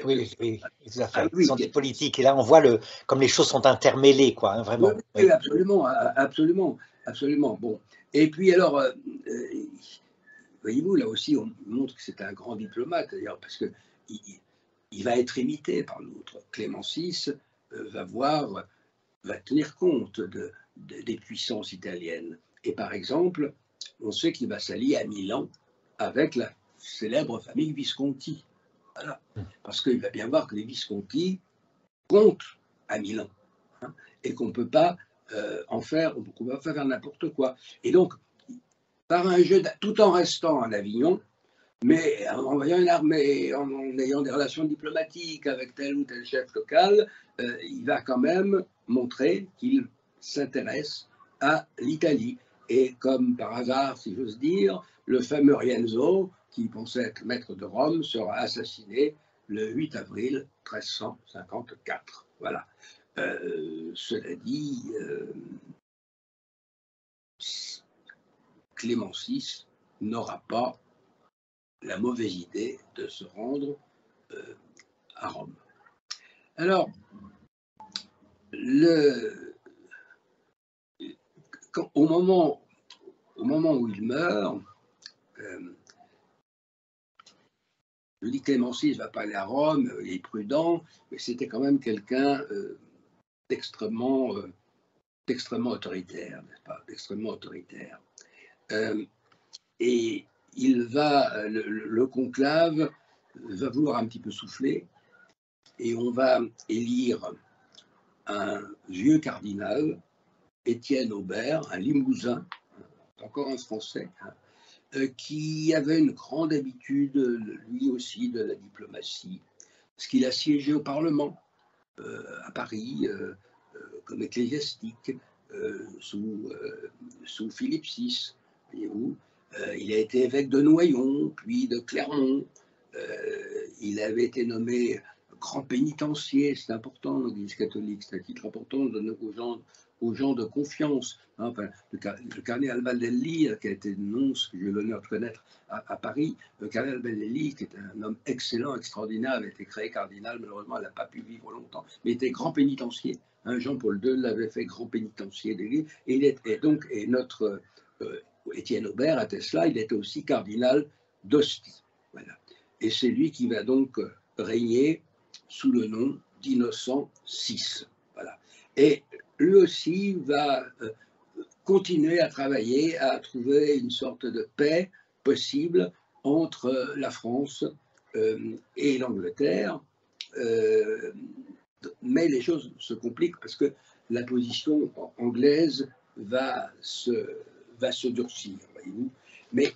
Oui, tout à fait. Ah, oui, ils sont des politiques, et là on voit comme les choses sont intermêlées, quoi, hein, vraiment. Oui, absolument, absolument, absolument. Bon, et puis alors, voyez-vous, là aussi, on montre que c'est un grand diplomate, d'ailleurs, parce que il va être imité par l'autre. Clément VI va tenir compte des puissances italiennes. Et par exemple, on sait qu'il va s'allier à Milan avec la célèbre famille Visconti. Voilà. Parce qu'il va bien voir que les Visconti comptent à Milan, hein, et qu'on ne peut pas en faire n'importe quoi. Et donc, par un jeu, tout en restant à Avignon, mais en envoyant une armée, en ayant des relations diplomatiques avec tel ou tel chef local, il va quand même montrer qu'il s'intéresse à l'Italie. Et comme par hasard, si j'ose dire, le fameux Rienzo, qui pensait être maître de Rome, sera assassiné le 8 avril 1354. Voilà. Cela dit, Clément VI n'aura pas la mauvaise idée de se rendre à Rome. Alors, au moment où il meurt, je dis Clément VI ne va pas aller à Rome, il est prudent, mais c'était quand même quelqu'un d'extrêmement autoritaire, n'est-ce pas, d'extrêmement autoritaire. Et le conclave va vouloir un petit peu souffler, et on va élire un vieux cardinal, Étienne Aubert, un Limousin, encore un Français, hein, qui avait une grande habitude, lui aussi, de la diplomatie, parce qu'il a siégé au Parlement à Paris comme ecclésiastique sous Philippe VI, voyez-vous. Il a été évêque de Noyon, puis de Clermont. Il avait été nommé grand pénitencier, c'est important dans l'Église catholique, c'est un titre important aux gens de confiance. Hein, enfin, le cardinal Baldelli, qui a été nonce, que j'ai eu l'honneur de connaître à Paris, le cardinal Baldelli, qui était un homme excellent, extraordinaire, avait été créé cardinal, malheureusement, il n'a pas pu vivre longtemps, mais il était grand pénitencier. Hein, Jean-Paul II l'avait fait grand pénitencier de l'Église, et notre Étienne Aubert à Tesla, il était aussi cardinal d'Ostie. Voilà. Et c'est lui qui va donc régner sous le nom d'Innocent VI. Voilà. Et lui aussi va continuer à travailler, à trouver une sorte de paix possible entre la France et l'Angleterre. mais les choses se compliquent parce que la position anglaise va se durcir, voyez-vous. Mais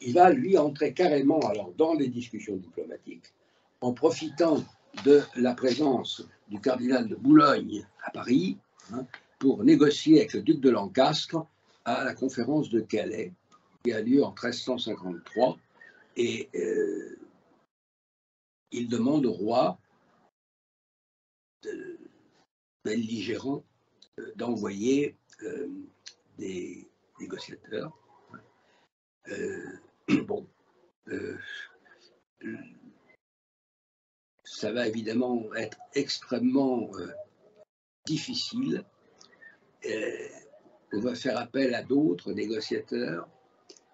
il va, lui, entrer carrément alors, dans les discussions diplomatiques en profitant de la présence du cardinal de Boulogne à Paris, hein, pour négocier avec le duc de Lancastre à la conférence de Calais, qui a lieu en 1353. Et il demande au roi belligérant d'envoyer des négociateurs. Bon, ça va évidemment être extrêmement difficile. On va faire appel à d'autres négociateurs.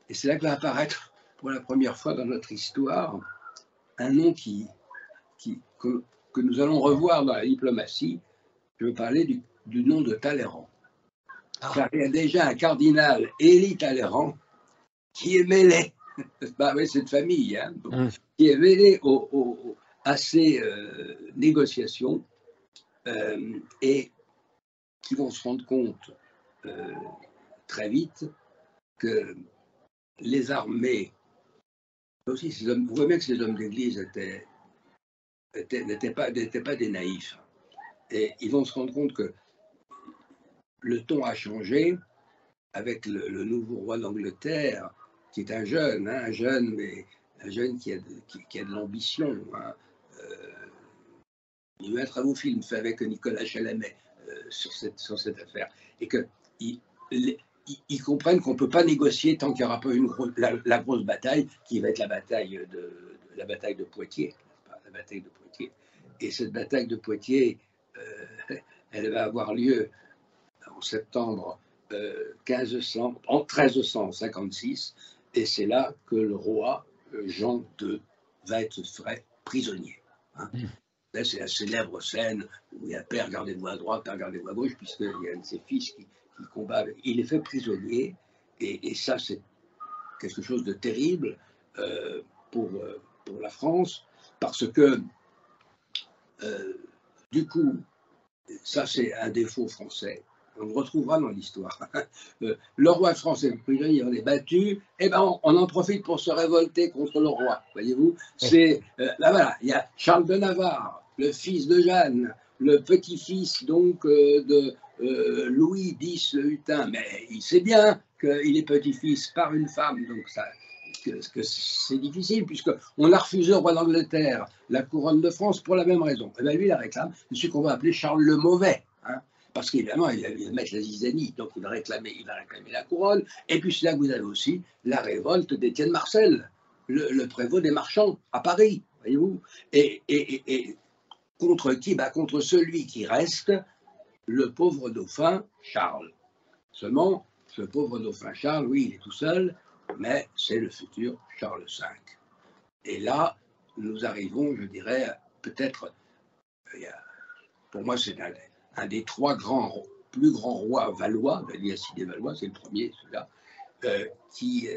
Et c'est là que va apparaître pour la première fois dans notre histoire un nom que nous allons revoir dans la diplomatie. Je veux parler du nom de Talleyrand. Car il y a déjà un cardinal, Élie Talleyrand, qui est mêlé, bah oui, cette famille, hein, qui est mêlé à ces négociations et qui vont se rendre compte très vite que les armées, aussi ces hommes, vous voyez bien que ces hommes d'église n'étaient pas des naïfs. Et ils vont se rendre compte que le ton a changé avec le nouveau roi d'Angleterre, qui est un jeune, mais un jeune qui a de l'ambition. Hein. Il va être un beau film fait avec Nicolas Chalamet sur cette affaire. Et qu'ils comprennent qu'on ne peut pas négocier tant qu'il n'y aura pas la grosse bataille, qui va être la bataille de Poitiers. La bataille de Poitiers. Et cette bataille de Poitiers, elle va avoir lieu en septembre 1356, et c'est là que le roi Jean II va être fait prisonnier. Hein. Là, c'est la célèbre scène où il y a père, gardez-vous à droite, père, gardez-vous à gauche, puisqu'il y a un de ses fils qui combat. Il est fait prisonnier, et ça, c'est quelque chose de terrible pour la France, parce que, du coup, ça, c'est un défaut français. On le retrouvera dans l'histoire. Le roi français prisonnier, on est battu, et ben on en profite pour se révolter contre le roi. Voyez-vous, c'est là voilà, il y a Charles de Navarre, le fils de Jeanne, le petit-fils donc de Louis X le Hutin, mais il sait bien qu'il est petit-fils par une femme, donc ça. Que c'est difficile, puisqu'on a refusé au roi d'Angleterre la couronne de France pour la même raison. Et bien lui, il la réclame, c'est celui qu'on va appeler Charles le Mauvais, hein, parce qu'évidemment, il va mettre la zizanie, donc il va réclamer la couronne. Et puis c'est là que vous avez aussi la révolte d'Étienne Marcel, le prévôt des marchands à Paris, voyez-vous. Et contre qui? Contre celui qui reste, le pauvre dauphin Charles. Seulement, ce pauvre dauphin Charles, oui, il est tout seul, mais c'est le futur Charles V. Et là, nous arrivons, je dirais, peut-être, pour moi, c'est un des trois plus grands rois valois, de la dynastie des Valois, c'est le premier, celui-là, qui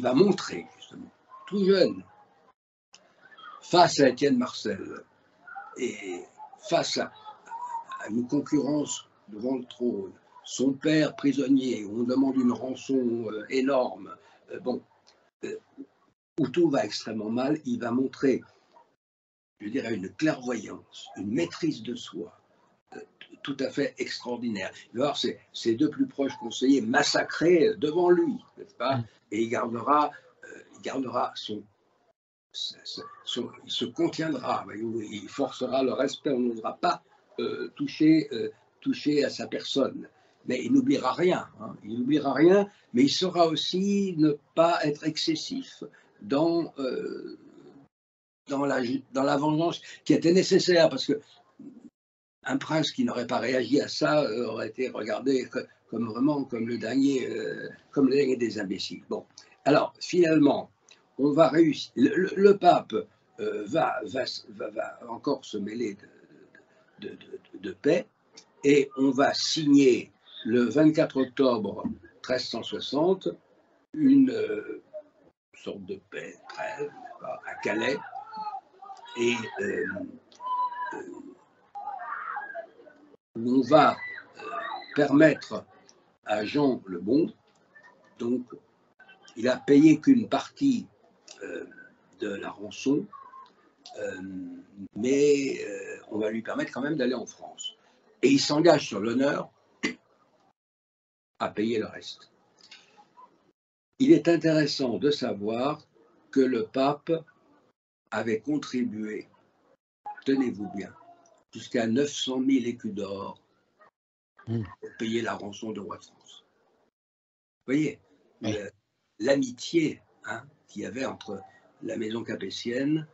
va montrer, justement, tout jeune, face à Étienne Marcel, et face à une concurrence devant le trône, son père prisonnier, on demande une rançon énorme, où tout va extrêmement mal, il va montrer, je dirais, une clairvoyance, une maîtrise de soi, tout à fait extraordinaire. Il va voir ses deux plus proches conseillers massacrés devant lui, n'est-ce pas? Et il gardera il se contiendra, il forcera le respect, on n'osera pas toucher à sa personne. Mais il n'oubliera rien, hein. Il n'oubliera rien, mais il saura aussi ne pas être excessif dans la vengeance qui était nécessaire, parce que un prince qui n'aurait pas réagi à ça aurait été regardé comme le dernier des imbéciles. Bon, alors finalement, on va réussir. Le pape va encore se mêler de paix, et on va signer le 24 octobre 1360 une sorte de paix, trêve, à Calais. et où on va permettre à Jean le Bon, donc il a payé qu'une partie de la rançon, mais on va lui permettre quand même d'aller en France. Et il s'engage sur l'honneur à payer le reste. Il est intéressant de savoir que le pape avait contribué, tenez-vous bien, jusqu'à 900 000 écus d'or pour payer la rançon de roi de France. Vous voyez, oui, l'amitié qu'il y avait entre la maison capétienne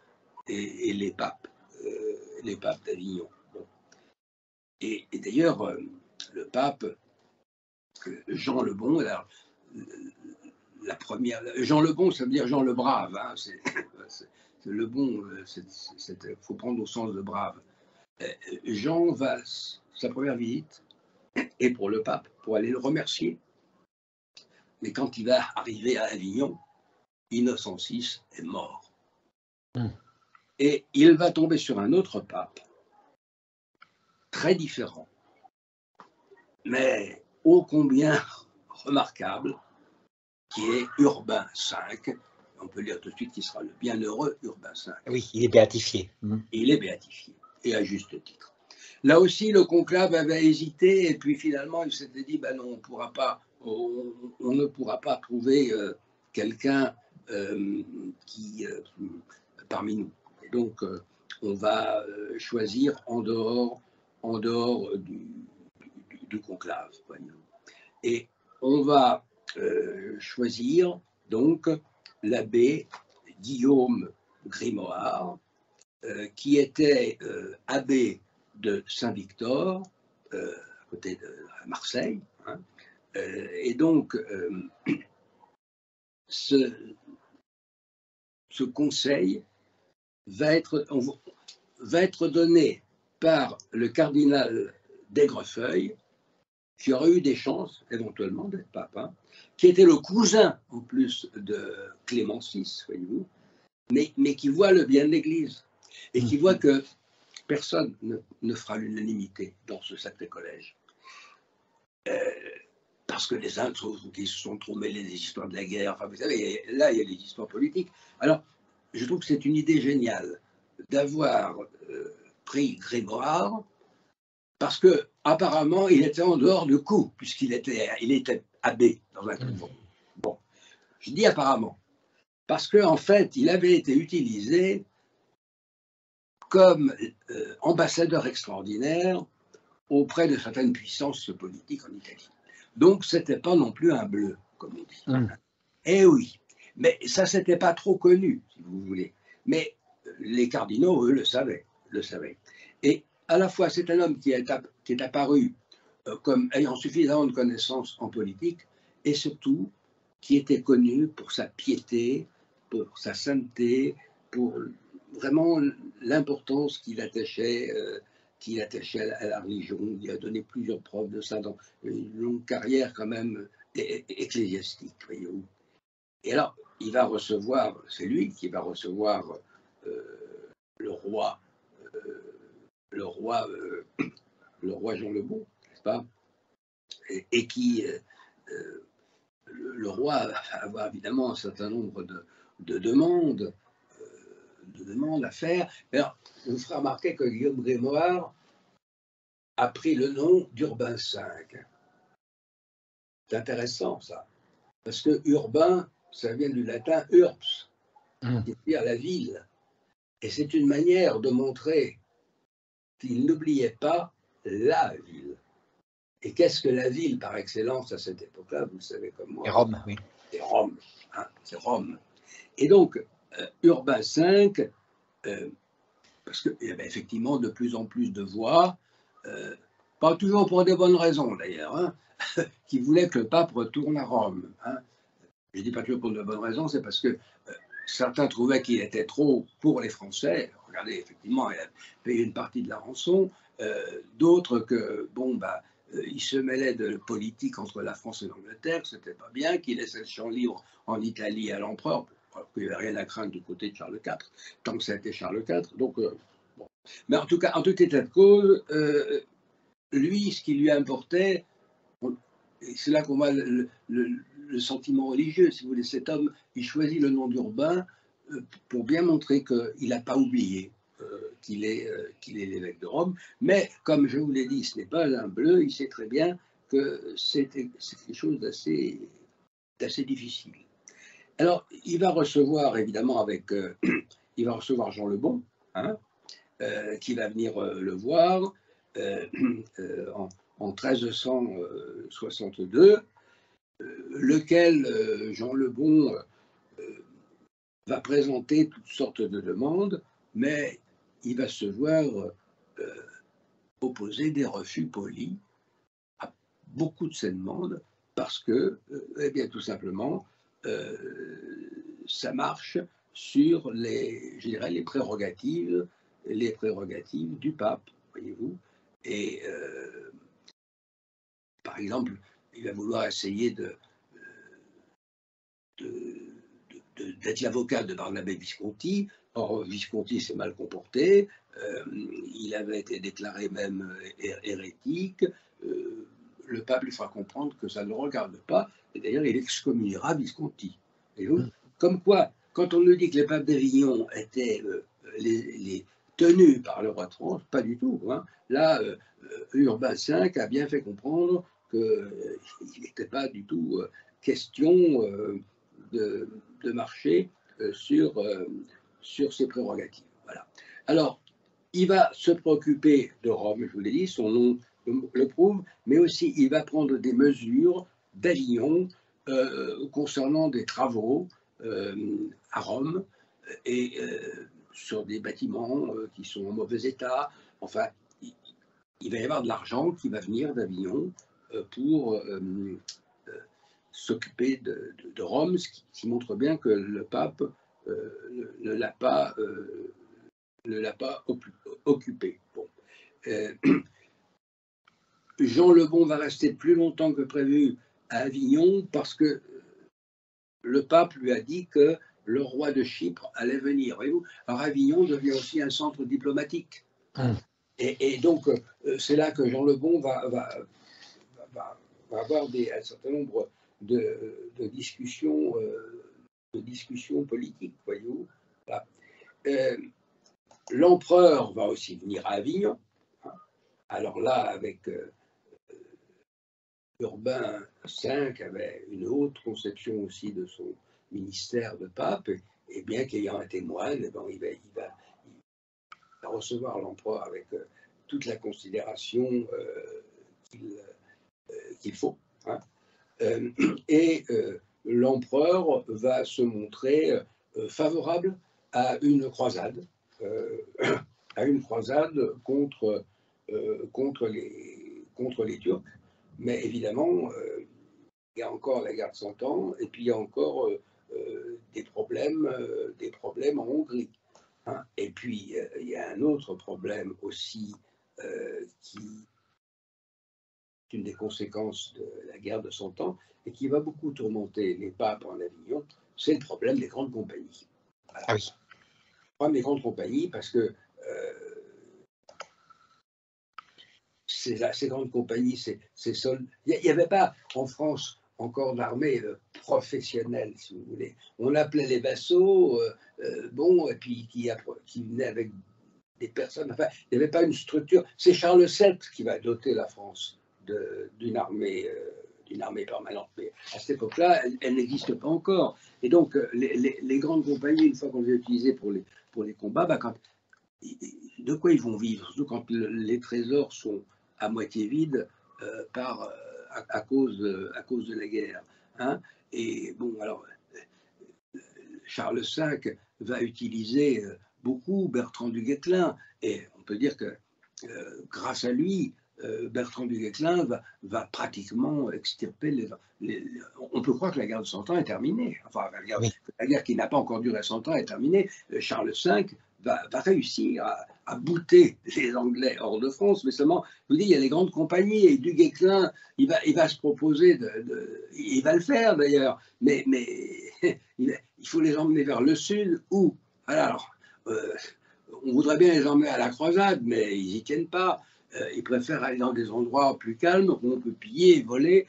et les papes d'Avignon. Bon. Et d'ailleurs, le pape Jean le Bon, alors, la première, Jean le Bon, ça veut dire Jean le Brave, c'est le bon, il faut prendre au sens de brave. Jean va, sa première visite, et pour le pape, pour aller le remercier. Mais quand il va arriver à Avignon, Innocent VI est mort. Et il va tomber sur un autre pape, très différent, mais ô combien remarquable, qui est Urbain V. On peut lire tout de suite qu'il sera le bienheureux Urbain V. Oui, il est béatifié. Il est béatifié, et à juste titre. Là aussi, le conclave avait hésité, et puis finalement, il s'était dit, ben non, on ne pourra pas trouver quelqu'un parmi nous. Et donc, on va choisir en dehors du conclave. Et on va choisir donc l'abbé Guillaume Grimoald, qui était abbé de Saint-Victor, à côté de Marseille. Et donc, ce conseil va être donné par le cardinal d'Aigrefeuille, qui aurait eu des chances éventuellement d'être pape, qui était le cousin en plus de Clément VI, voyez-vous, mais qui voit le bien de l'Église et qui voit que personne ne fera l'unanimité dans ce sacré collège. Parce que les uns qui se sont trop mêlés des histoires de la guerre, enfin vous savez, là il y a des histoires politiques. Alors, je trouve que c'est une idée géniale d'avoir pris Grégoire, parce que apparemment il était en dehors du coup, puisqu'il était abbé dans un couvent. Bon, je dis apparemment, parce qu'en fait, il avait été utilisé comme ambassadeur extraordinaire auprès de certaines puissances politiques en Italie. Donc, ce n'était pas non plus un bleu, comme on dit. Eh oui, mais ça, c'était pas trop connu, si vous voulez. Mais les cardinaux, eux, le savaient. Et à la fois, c'est un homme qui est apparu comme ayant suffisamment de connaissances en politique, et surtout, qui était connu pour sa piété, pour sa sainteté, pour vraiment l'importance qu'il attachait à la religion. Il a donné plusieurs preuves de ça dans une longue carrière quand même ecclésiastique, voyez-vous. Et alors, il va recevoir, c'est lui qui va recevoir le roi Jean le Bon, n'est-ce pas? Et qui, le roi va avoir évidemment un certain nombre de demandes à faire. Alors, je vous ferai remarquer que Guillaume Grimoald a pris le nom d'Urbain V. C'est intéressant ça, parce que urbain, ça vient du latin urbs, c'est-à-dire la ville. Et c'est une manière de montrer qu'il n'oubliait pas la ville. Et qu'est-ce que la ville par excellence à cette époque-là, vous le savez comme moi? Et Rome, oui. C'est Rome, c'est Rome. Et donc, Urbain V, parce qu'il y avait effectivement de plus en plus de voix, pas toujours pour des bonnes raisons d'ailleurs, qui voulaient que le pape retourne à Rome. Je ne dis pas toujours pour de bonnes raisons, c'est parce que certains trouvaient qu'il était trop pour les Français. Regardez, effectivement, il a payé une partie de la rançon. D'autres que, il se mêlait de politique entre la France et l'Angleterre, c'était pas bien, qu'il laissait le champ libre en Italie à l'empereur. alors qu'il n'y avait rien à craindre du côté de Charles IV, tant que ça a été Charles IV. Donc, bon. Mais en tout cas, en tout état de cause, lui, ce qui lui importait, et c'est là qu'on voit le sentiment religieux, si vous voulez, cet homme, il choisit le nom d'Urbain pour bien montrer qu'il n'a pas oublié qu'il est l'évêque de Rome, mais comme je vous l'ai dit, ce n'est pas un bleu, il sait très bien que c'est quelque chose d'assez difficile. Alors, il va recevoir, évidemment, il va recevoir Jean le Bon, hein, qui va venir le voir en 1362, lequel Jean le Bon va présenter toutes sortes de demandes, mais il va se voir opposer des refus polis à beaucoup de ces demandes, parce que, eh bien, tout simplement, ça marche sur je dirais, les prérogatives du pape, voyez-vous. Et par exemple, il va vouloir essayer d'être l'avocat de Barnabé Visconti. Or, Visconti s'est mal comporté, il avait été déclaré même hérétique. Le pape lui fera comprendre que ça ne le regarde pas, et d'ailleurs il excommuniera Visconti. Comme quoi, quand on nous dit que les papes d'Avignon étaient les tenus par le roi de France, pas du tout. Hein. Là, Urbain V a bien fait comprendre qu'il n'était pas du tout question de marcher sur ses prérogatives. Voilà. Alors, il va se préoccuper de Rome, je vous l'ai dit, son nom le prouve, mais aussi il va prendre des mesures d'Avignon concernant des travaux à Rome et sur des bâtiments qui sont en mauvais état. Enfin, il va y avoir de l'argent qui va venir d'Avignon pour s'occuper de Rome, ce qui montre bien que le pape ne l'a pas occupé. Bon. Jean le Bon va rester plus longtemps que prévu à Avignon parce que le pape lui a dit que le roi de Chypre allait venir. Voyez-vous. Alors Avignon devient aussi un centre diplomatique. Et donc, c'est là que Jean le Bon va avoir un certain nombre de discussions politiques, voyez-vous. Voilà. L'empereur va aussi venir à Avignon. Alors là, avec Urbain V avait une autre conception aussi de son ministère de pape, et bien qu'ayant été moine, bon, il va recevoir l'empereur avec toute la considération qu'il faut. Hein. Et l'empereur va se montrer favorable à une croisade, contre les Turcs. Mais évidemment, il y a encore la guerre de 100 ans, et puis il y a encore des problèmes en Hongrie. Hein. Et puis, il y a un autre problème aussi qui est une des conséquences de la guerre de 100 ans et qui va beaucoup tourmenter les papes en Avignon, c'est le problème des grandes compagnies. Voilà. Ah oui. Le problème des grandes compagnies, parce que ces grandes compagnies, il n'y avait pas en France encore d'armée professionnelle, si vous voulez. On appelait les vassaux, bon, et puis qui venaient avec des personnes. Enfin, il n'y avait pas une structure. C'est Charles VII qui va doter la France d'une armée permanente. Mais à cette époque-là, elle n'existe pas encore. Et donc, les grandes compagnies, une fois qu'on les a utilisées pour les combats, bah, de quoi ils vont vivre? Surtout quand les trésors sont à moitié vides à cause de la guerre. Hein. Et bon, alors, Charles V va utiliser beaucoup Bertrand du Guesclin, et on peut dire que grâce à lui, Bertrand du Guesclin va pratiquement extirper on peut croire que la guerre de 100 ans est terminée. Enfin, la guerre qui n'a pas encore duré 100 ans est terminée. Charles V va réussir à bouter les Anglais hors de France, mais seulement, je vous dis, il y a les grandes compagnies, et du Guesclin, il va se proposer il va le faire d'ailleurs, mais il faut les emmener vers le sud où, alors, on voudrait bien les emmener à la croisade, mais ils n'y tiennent pas. Ils préfèrent aller dans des endroits plus calmes où on peut piller et voler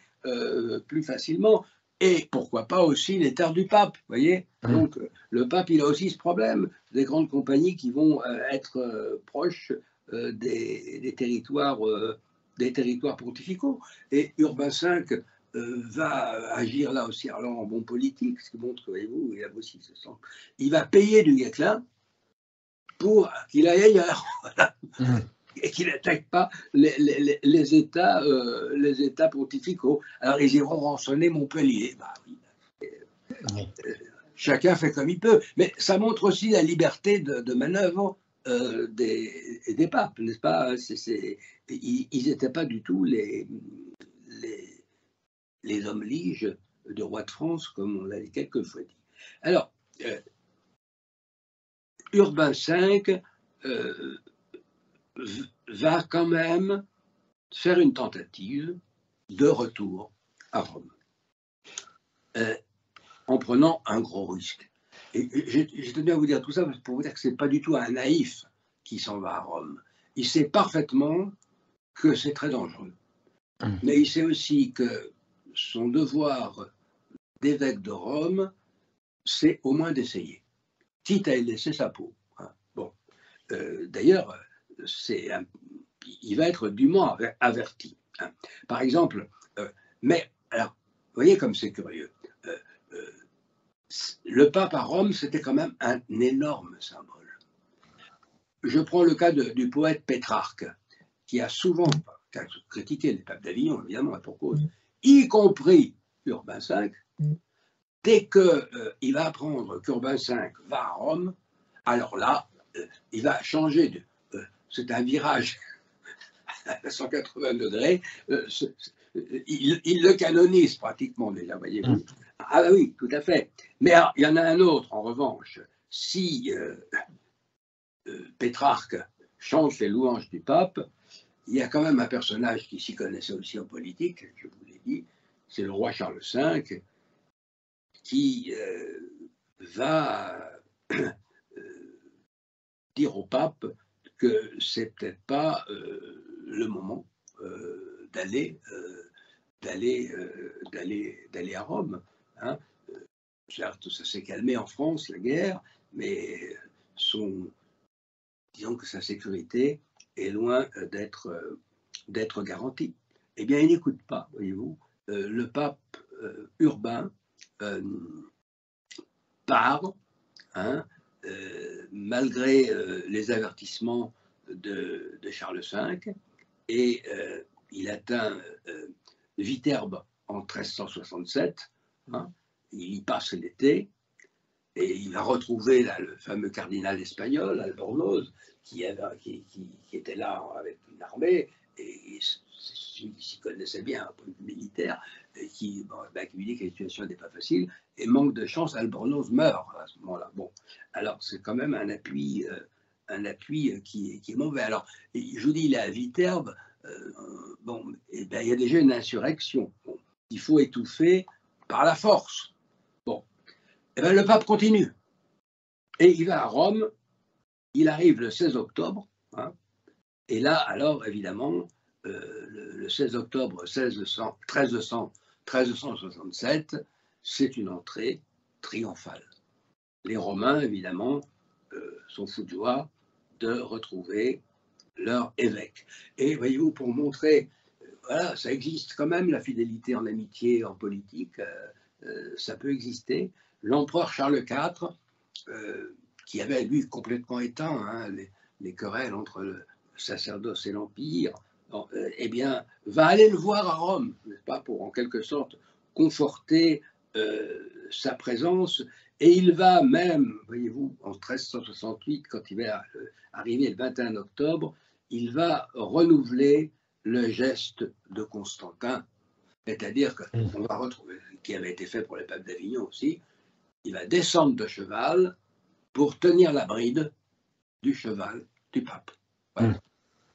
plus facilement. Et pourquoi pas aussi les terres du pape, vous voyez. Donc le pape, il a aussi ce problème des grandes compagnies qui vont être proches des territoires pontificaux. Et Urbain V va agir là aussi alors en bon politique, ce qui montre que, voyez-vous, il a aussi ce sens. Il va payer du Guesclin pour qu'il aille ailleurs. Voilà. Et qu'il n'attaque pas les États pontificaux. Alors ils iront rançonner Montpellier. Bah oui. Chacun fait comme il peut. Mais ça montre aussi la liberté de manœuvre des papes, n'est-ce pas? Ils n'étaient pas du tout les hommes liges de roi de France, comme on l'a quelquefois dit. Alors, Urbain V va quand même faire une tentative de retour à Rome, en prenant un gros risque. Et j'ai tenu à vous dire tout ça pour vous dire que ce n'est pas du tout un naïf qui s'en va à Rome. Il sait parfaitement que c'est très dangereux. Mais il sait aussi que son devoir d'évêque de Rome, c'est au moins d'essayer, quitte à y laisser sa peau. Bon. D'ailleurs, il va être dûment averti. Par exemple, mais alors, vous voyez comme c'est curieux. Le pape à Rome, c'était quand même un énorme symbole. Je prends le cas du poète Pétrarque, qui a souvent critiqué les papes d'Avignon, évidemment, pour cause, y compris Urbain V. Dès qu'il va apprendre qu'Urbain V va à Rome, alors là, il va changer c'est un virage à 180 degrés. Il le canonise pratiquement déjà, voyez-vous. Ah oui, tout à fait. Mais alors, il y en a un autre, en revanche. Si Pétrarque chante les louanges du pape, il y a quand même un personnage qui s'y connaissait aussi en politique, je vous l'ai dit, c'est le roi Charles V, qui va dire au pape que c'est peut-être pas le moment d'aller à Rome. Hein. Certes, ça s'est calmé en France, la guerre, mais disons que sa sécurité est loin d'être garantie. Eh bien, il n'écoute pas, voyez-vous. Le pape Urbain part, hein, malgré les avertissements de Charles V, et il atteint Viterbe en 1367, hein, il y passe l'été, et il va retrouver là, le fameux cardinal espagnol, Albornoz, qui était là avec une armée, et celui qui s'y connaissait bien, un point de vue militaire, et qui lui dit que la situation n'est pas facile, et manque de chance, Albornoz meurt à ce moment-là. Bon, alors c'est quand même un appui qui est mauvais. Alors, je vous dis, il est à Viterbe, il y a déjà une insurrection. Bon, il faut étouffer par la force. Bon, et bien le pape continue. Et il va à Rome, il arrive le 16 octobre, hein, et là, alors, évidemment, le 16 octobre 1367, c'est une entrée triomphale. Les Romains, évidemment, sont fous de joie de retrouver leur évêque. Et voyez-vous, pour montrer, voilà, ça existe quand même, la fidélité en amitié, en politique, ça peut exister. L'empereur Charles IV, qui avait, lui, complètement éteint hein, les querelles entre le sacerdoce et l'Empire, eh bien, va aller le voir à Rome, n'est-ce pas, pour en quelque sorte conforter sa présence. Et il va même, voyez-vous, en 1368, quand il va arriver le 21 octobre, il va renouveler le geste de Constantin, c'est-à-dire qu'on va retrouver, qui avait été fait pour les papes d'Avignon aussi, il va descendre de cheval pour tenir la bride du cheval du pape. Voilà.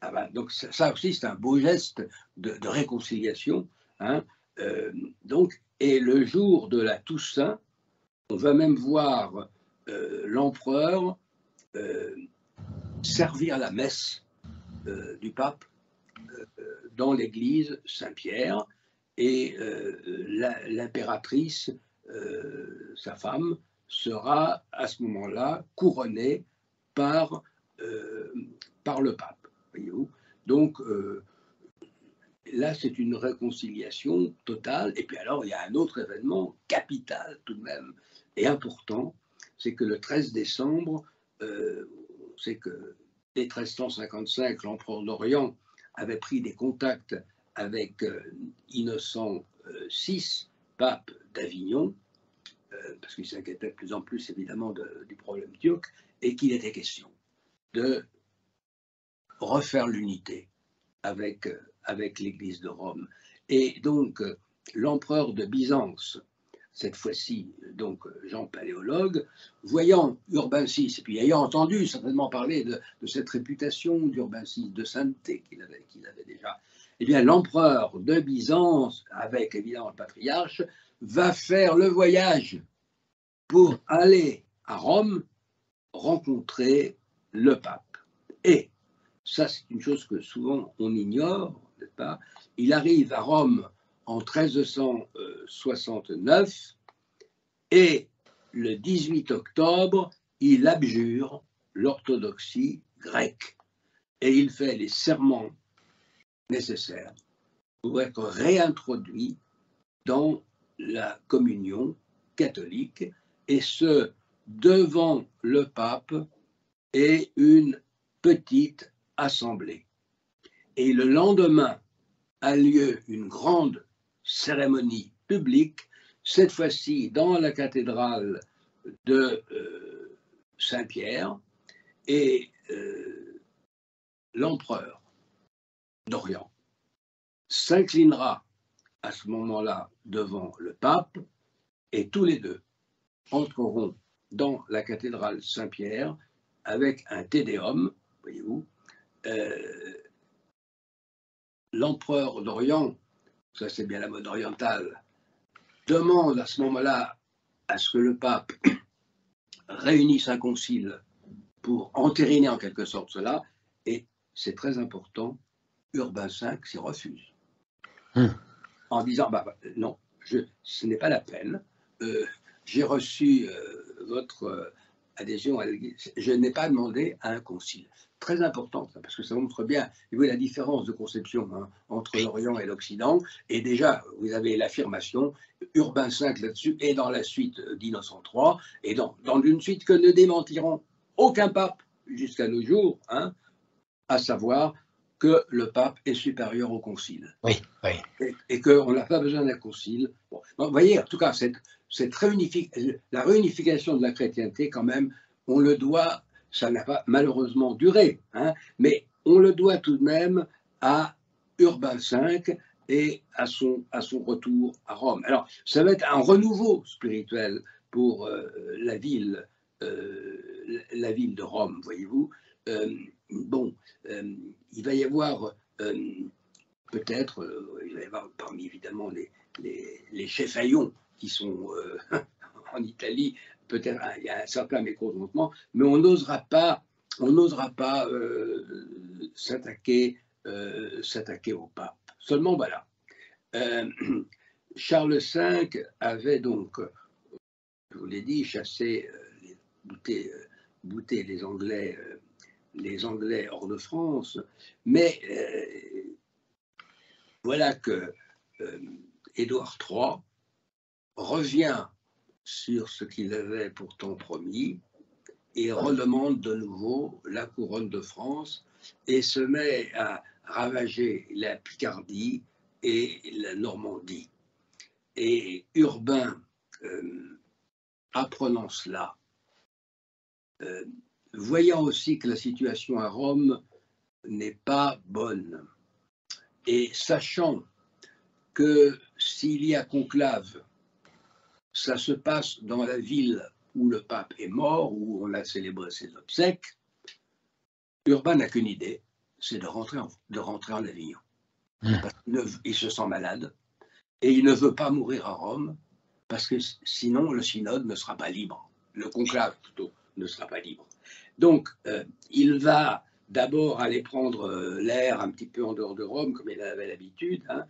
Ah ben, donc ça aussi, c'est un beau geste de réconciliation. Hein. Donc, et le jour de la Toussaint, On va même voir l'empereur servir la messe du pape dans l'église Saint-Pierre, et l'impératrice, sa femme, sera à ce moment-là couronnée par le pape. Voyez-vous. Donc là, c'est une réconciliation totale. Et puis alors, il y a un autre événement capital tout de même et important, c'est que le 13 décembre, c'est que dès 1355, l'empereur d'Orient avait pris des contacts avec Innocent VI, pape d'Avignon, parce qu'il s'inquiétait de plus en plus évidemment du problème turc, et qu'il était question de refaire l'unité avec l'Église de Rome. Et donc, l'empereur de Byzance, cette fois-ci, donc Jean Paléologue, voyant Urbain VI, et puis ayant entendu certainement parler de cette réputation d'Urbain VI, de sainteté qu'il avait déjà, eh bien, l'empereur de Byzance, avec évidemment le patriarche, va faire le voyage pour aller à Rome rencontrer le pape. Et ça, c'est une chose que souvent on ignore, n'est-ce pas? Il arrive à Rome en 1369 et le 18 octobre, il abjure l'orthodoxie grecque et il fait les serments nécessaires pour être réintroduit dans la communion catholique, et ce, devant le pape et une petite assemblée. Et le lendemain a lieu une grande cérémonie publique, cette fois-ci dans la cathédrale de Saint-Pierre, et l'empereur d'Orient s'inclinera à ce moment-là devant le pape, et tous les deux entreront dans la cathédrale Saint-Pierre avec un Te Deum, voyez-vous. L'empereur d'Orient, ça c'est bien la mode orientale, demande à ce moment-là à ce que le pape réunisse un concile pour entériner en quelque sorte cela, et c'est très important, Urbain V s'y refuse. En disant, non, ce n'est pas la peine, j'ai reçu votre adhésion à l'Église, je n'ai pas demandé à un concile. Très important, parce que ça montre bien la différence de conception entre l'Orient et l'Occident. Et déjà, vous avez l'affirmation, Urbain V là-dessus, et dans la suite d'Innocent III, et dans une suite que ne démentiront aucun pape jusqu'à nos jours, à savoir que le pape est supérieur au concile. Oui, oui. Et qu'on n'a pas besoin d'un concile. Bon, vous voyez, en tout cas, la réunification de la chrétienté, quand même, on le doit, ça n'a pas malheureusement duré, mais on le doit tout de même à Urbain V et à son retour à Rome. Alors, ça va être un renouveau spirituel pour la ville de Rome, voyez-vous. Il va y avoir peut-être, il va y avoir parmi évidemment les cheffaillons qui sont en Italie, peut-être il y a un certain mécontentement, mais on n'osera pas s'attaquer au pape. Seulement, voilà. Charles V avait donc, je vous l'ai dit, chassé, bouté les Anglais hors de France, mais voilà que Édouard III revient sur ce qu'il avait pourtant promis et redemande de nouveau la couronne de France et se met à ravager la Picardie et la Normandie. Et Urbain, apprenant cela, voyant aussi que la situation à Rome n'est pas bonne, et sachant que s'il y a conclave, ça se passe dans la ville où le pape est mort, où on a célébré ses obsèques, Urbain n'a qu'une idée, c'est de rentrer en Avignon. Parce qu'il se sent malade, et il ne veut pas mourir à Rome, parce que sinon le synode ne sera pas libre, le conclave plutôt ne sera pas libre. Donc il va d'abord aller prendre l'air un petit peu en dehors de Rome, comme il avait l'habitude, hein,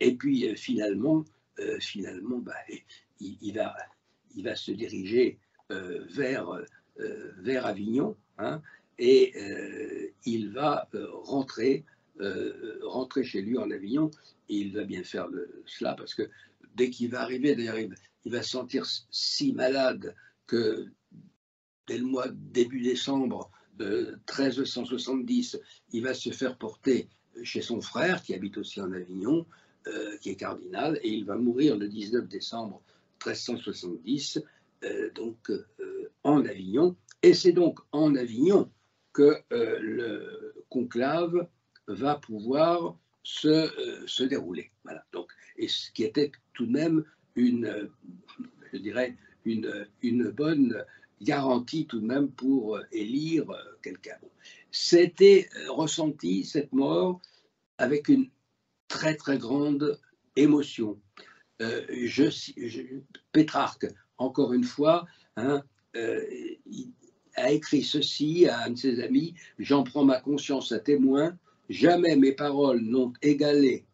et puis finalement, il va se diriger vers Avignon, hein, et il va rentrer chez lui en Avignon, et il va bien faire cela, parce que dès qu'il va arriver, d'ailleurs, il va se sentir si malade que dès le mois début décembre 1370, il va se faire porter chez son frère, qui habite aussi en Avignon, qui est cardinal, et il va mourir le 19 décembre 1370, en Avignon. Et c'est donc en Avignon que le conclave va pouvoir se dérouler. Voilà. Donc, et ce qui était tout de même une bonne garantie tout de même pour élire quelqu'un. C'était ressenti, cette mort, avec une très très grande émotion. Pétrarque, encore une fois, hein, il a écrit ceci à un de ses amis: j'en prends ma conscience à témoin, jamais mes paroles n'ont égalé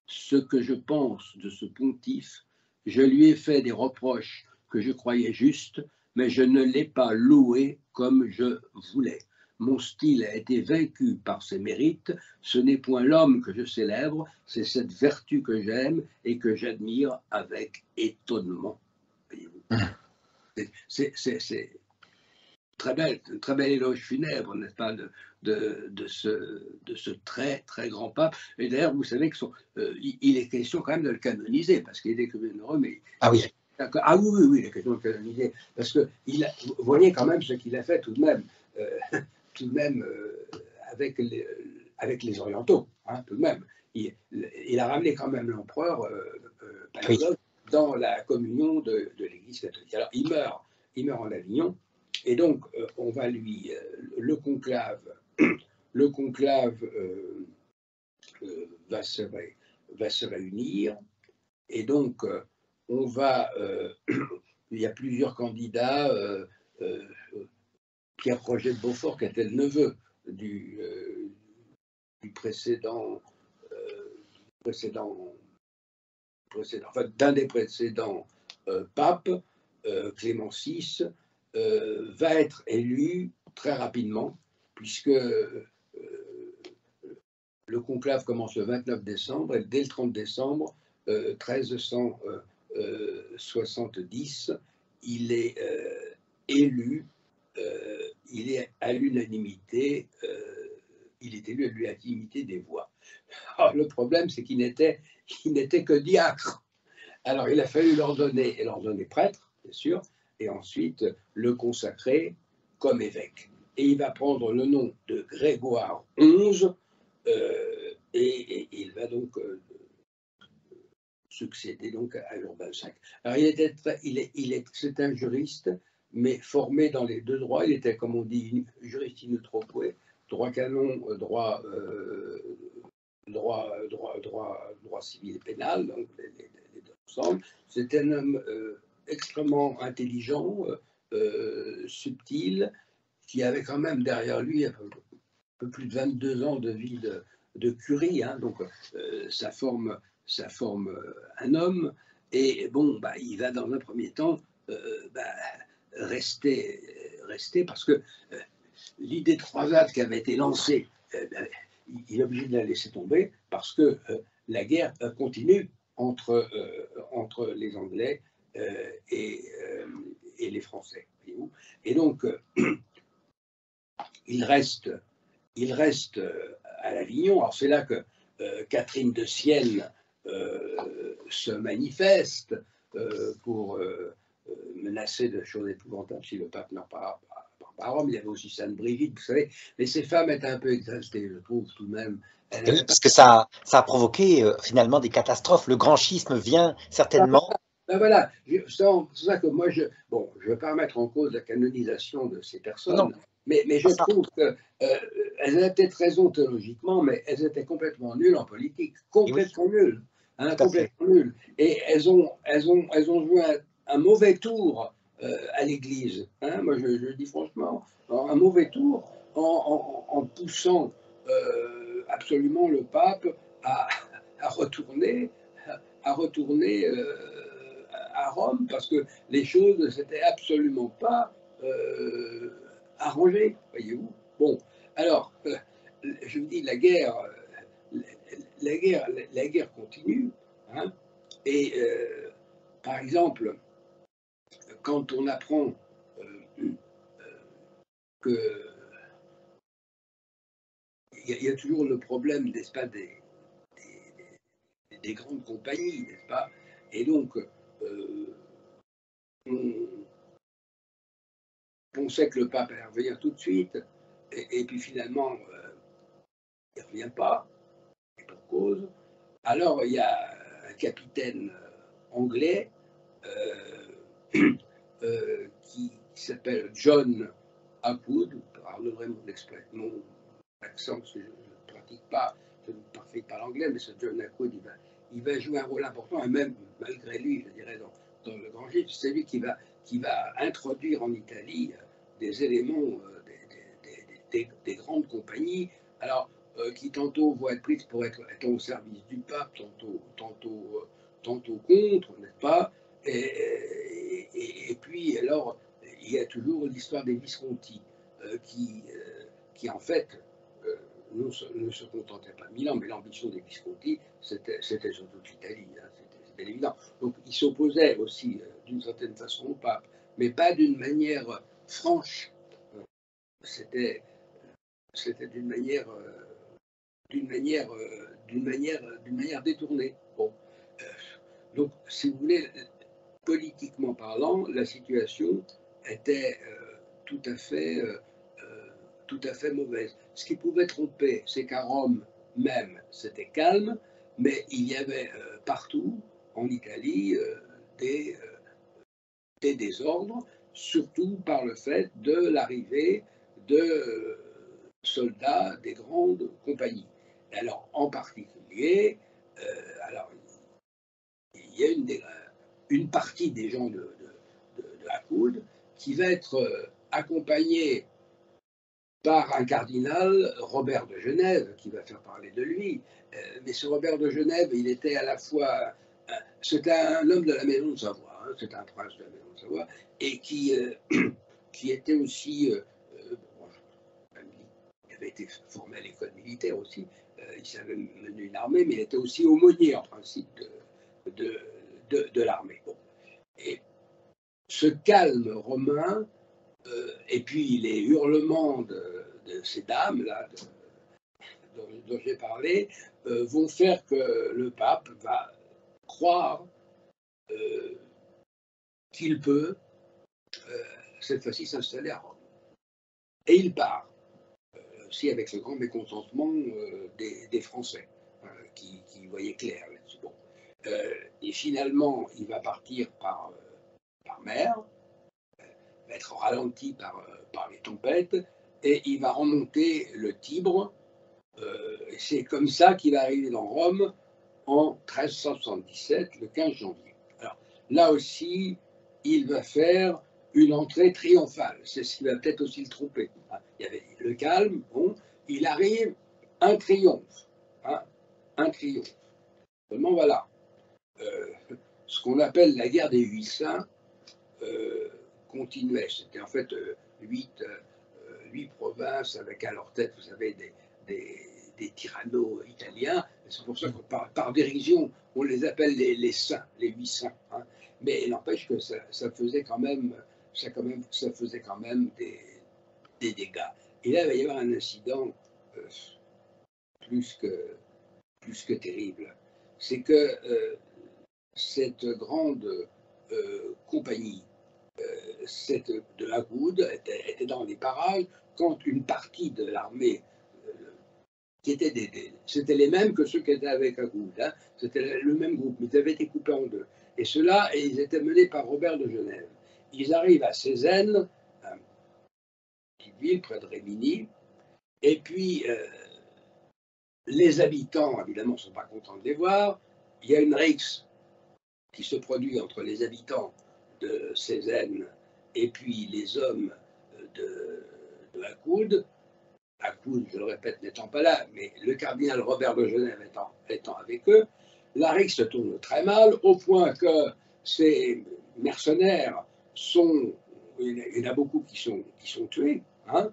ce que je pense de ce pontife. Je lui ai fait des reproches que je croyais justes, mais je ne l'ai pas loué comme je voulais. Mon style a été vaincu par ses mérites. Ce n'est point l'homme que je célèbre, c'est cette vertu que j'aime et que j'admire avec étonnement. C'est très bel éloge funèbre, n'est-ce pas, de ce très très grand pape. Et d'ailleurs, vous savez qu'il est question quand même de le canoniser, parce qu'il est découvert heureux, mais ah oui. Ah oui, il est question de le canoniser, parce que vous voyez quand même ce qu'il a fait tout de même, avec les orientaux, hein, tout de même. Il a ramené quand même l'empereur Paléologue dans la communion de l'Église catholique. Alors il meurt en Avignon, et donc on va lui le conclave va se réunir, et donc on va il y a plusieurs candidats. Pierre-Roger de Beaufort, qui était le neveu du précédent, enfin, d'un des précédents papes, Clément VI, va être élu très rapidement, puisque le conclave commence le 29 décembre, et dès le 30 décembre 1370, il est élu. Il est à l'unanimité, il est élu à l'unanimité des voix. Alors, le problème, c'est qu'il n'était que diacre. Alors, il a fallu l'ordonner prêtre, bien sûr, et ensuite le consacrer comme évêque. Et il va prendre le nom de Grégoire XI, et il va donc succéder donc à Urbain V. Alors, c'est un juriste, mais formé dans les deux droits. Il était, comme on dit, juriste in utroque, droit canon, droit civil et pénal, donc les deux ensemble. C'est un homme extrêmement intelligent, subtil, qui avait quand même derrière lui un peu plus de 22 ans de vie de curie, hein, donc ça forme un homme. Et bon, il va dans un premier temps rester, parce que l'idée de croisade qui avait été lancée, il est obligé de la laisser tomber, parce que la guerre continue entre les Anglais et les Français. Et donc, il reste à l'Avignon. Alors c'est là que Catherine de Sienne se manifeste pour menacer de choses épouvantables si le pape n'a pas à Rome. Il y avait aussi Sainte Brigitte, vous savez, mais ces femmes étaient un peu exaltées, je trouve, tout de même. Oui, parce que ça a provoqué finalement des catastrophes. Le grand schisme vient certainement. Voilà, c'est ça que moi, je ne veux pas mettre en cause la canonisation de ces personnes, non. Mais je trouve qu'elles avaient peut-être raison théologiquement, mais elles étaient complètement nulles en politique, complètement nulles. hein, tout à fait. complètement nul. Et elles ont joué un mauvais tour à l'Église. Hein, moi, je le dis franchement, un mauvais tour en poussant absolument le pape à, à retourner, à retourner à Rome, parce que les choses ne s'étaient absolument pas arrangées, voyez-vous. Bon, alors, je vous dis, la guerre continue, hein, et par exemple, quand on apprend que il y a toujours le problème, n'est-ce pas, des grandes compagnies, n'est-ce pas? Et donc, on pensait que le pape allait revenir tout de suite, et puis finalement, il ne revient pas, et pour cause. Alors, il y a un capitaine anglais qui s'appelle John Hapgood. Pardonnerez mon accent, parce que je ne pratique pas, je ne pratique pas l'anglais, mais ce John Hapgood, il va jouer un rôle important, et même malgré lui, je dirais, dans le Grand Gif, c'est lui qui va introduire en Italie des éléments des grandes compagnies, alors qui tantôt vont être prises pour être au service du pape, tantôt contre, n'est-ce pas? Et puis, alors, il y a toujours l'histoire des Visconti, qui en fait, ne se contentaient pas de Milan, mais l'ambition des Visconti, c'était surtout l'Italie, hein, c'était évident. Donc, ils s'opposaient aussi, d'une certaine façon, au pape, mais pas d'une manière franche. C'était d'une manière, d'une manière détournée. Bon. Donc, si vous voulez, politiquement parlant, la situation était tout à fait mauvaise. Ce qui pouvait tromper, c'est qu'à Rome même, c'était calme, mais il y avait partout en Italie des désordres, surtout par le fait de l'arrivée de soldats des grandes compagnies. Et alors, en particulier, alors, il y a une partie des gens de Hapgood qui va être accompagnée par un cardinal, Robert de Genève, qui va faire parler de lui. Mais ce Robert de Genève, il était à la fois, c'était un homme de la maison de Savoie, hein, c'était un prince de la maison de Savoie, et qui était aussi, bon, il avait été formé à l'école militaire aussi, il savait mener une armée, mais il était aussi aumônier en principe de l'armée. Bon. Et ce calme romain, et puis les hurlements de ces dames-là dont j'ai parlé, vont faire que le pape va croire qu'il peut, cette fois-ci, s'installer à Rome. Et il part, aussi avec ce grand mécontentement des Français, qui voyaient clair là-dessus. Bon. Et finalement, il va partir par mer, va être ralenti par les tempêtes, et il va remonter le Tibre. Et c'est comme ça qu'il va arriver dans Rome en 1377, le 15 janvier. Alors là aussi, il va faire une entrée triomphale. C'est ce qui va peut-être aussi le tromper. Il y avait le calme, bon, il arrive, un triomphe. Hein, un triomphe. Seulement voilà, ce qu'on appelle la guerre des 8 saints continuait. C'était en fait 8 provinces avec à leur tête, vous savez, des tyrannos italiens. C'est pour ça que par dérision, on les appelle les saints, les 8 saints. Hein. Mais il n'empêche que ça faisait quand même, ça faisait quand même des dégâts. Et là, il va y avoir un incident plus que terrible. C'est que cette grande compagnie de Hapgood était dans les parages quand une partie de l'armée qui étaient c'était les mêmes que ceux qui étaient avec Hapgood, hein, c'était le même groupe, mais ils avaient été coupés en deux. Et ceux-là, ils étaient menés par Robert de Genève. Ils arrivent à Cézanne, une petite ville près de Rimini, et puis les habitants, évidemment, ne sont pas contents de les voir. il y a une rixe qui se produit entre les habitants de Cézanne et puis les hommes de Accoud. Accoud, je le répète, n'étant pas là, mais le cardinal Robert de Genève étant avec eux, la rixe se tourne très mal, au point que ces mercenaires il y en a beaucoup qui sont tués, hein.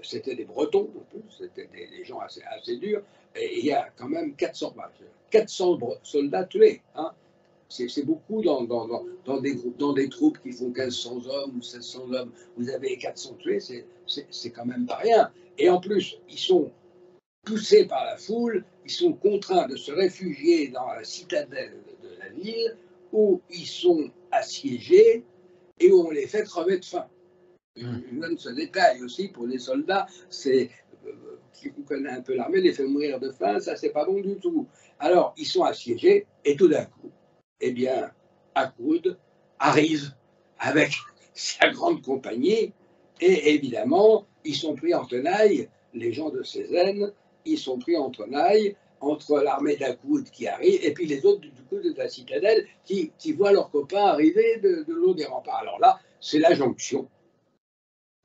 C'était des Bretons, en plus, c'était des gens assez durs, et il y a quand même 400 soldats tués, hein. C'est beaucoup dans des troupes qui font 1500 hommes ou 1600 hommes. Vous avez 400 tués, c'est quand même pas rien. Et en plus, ils sont poussés par la foule, ils sont contraints de se réfugier dans la citadelle de la ville, où ils sont assiégés et où on les fait crever de faim. Je donne ce détail aussi pour les soldats, qui connaissent un peu l'armée, les fait mourir de faim, ça c'est pas bon du tout. Alors, ils sont assiégés, et tout d'un coup, eh bien, Accoud arrive avec sa grande compagnie, et évidemment, ils sont pris en tenaille, les gens de Cézanne, ils sont pris en tenaille entre l'armée d'Accoud qui arrive, et puis les autres du côté de la citadelle qui voient leurs copains arriver de l'eau des remparts. Alors là, c'est la jonction.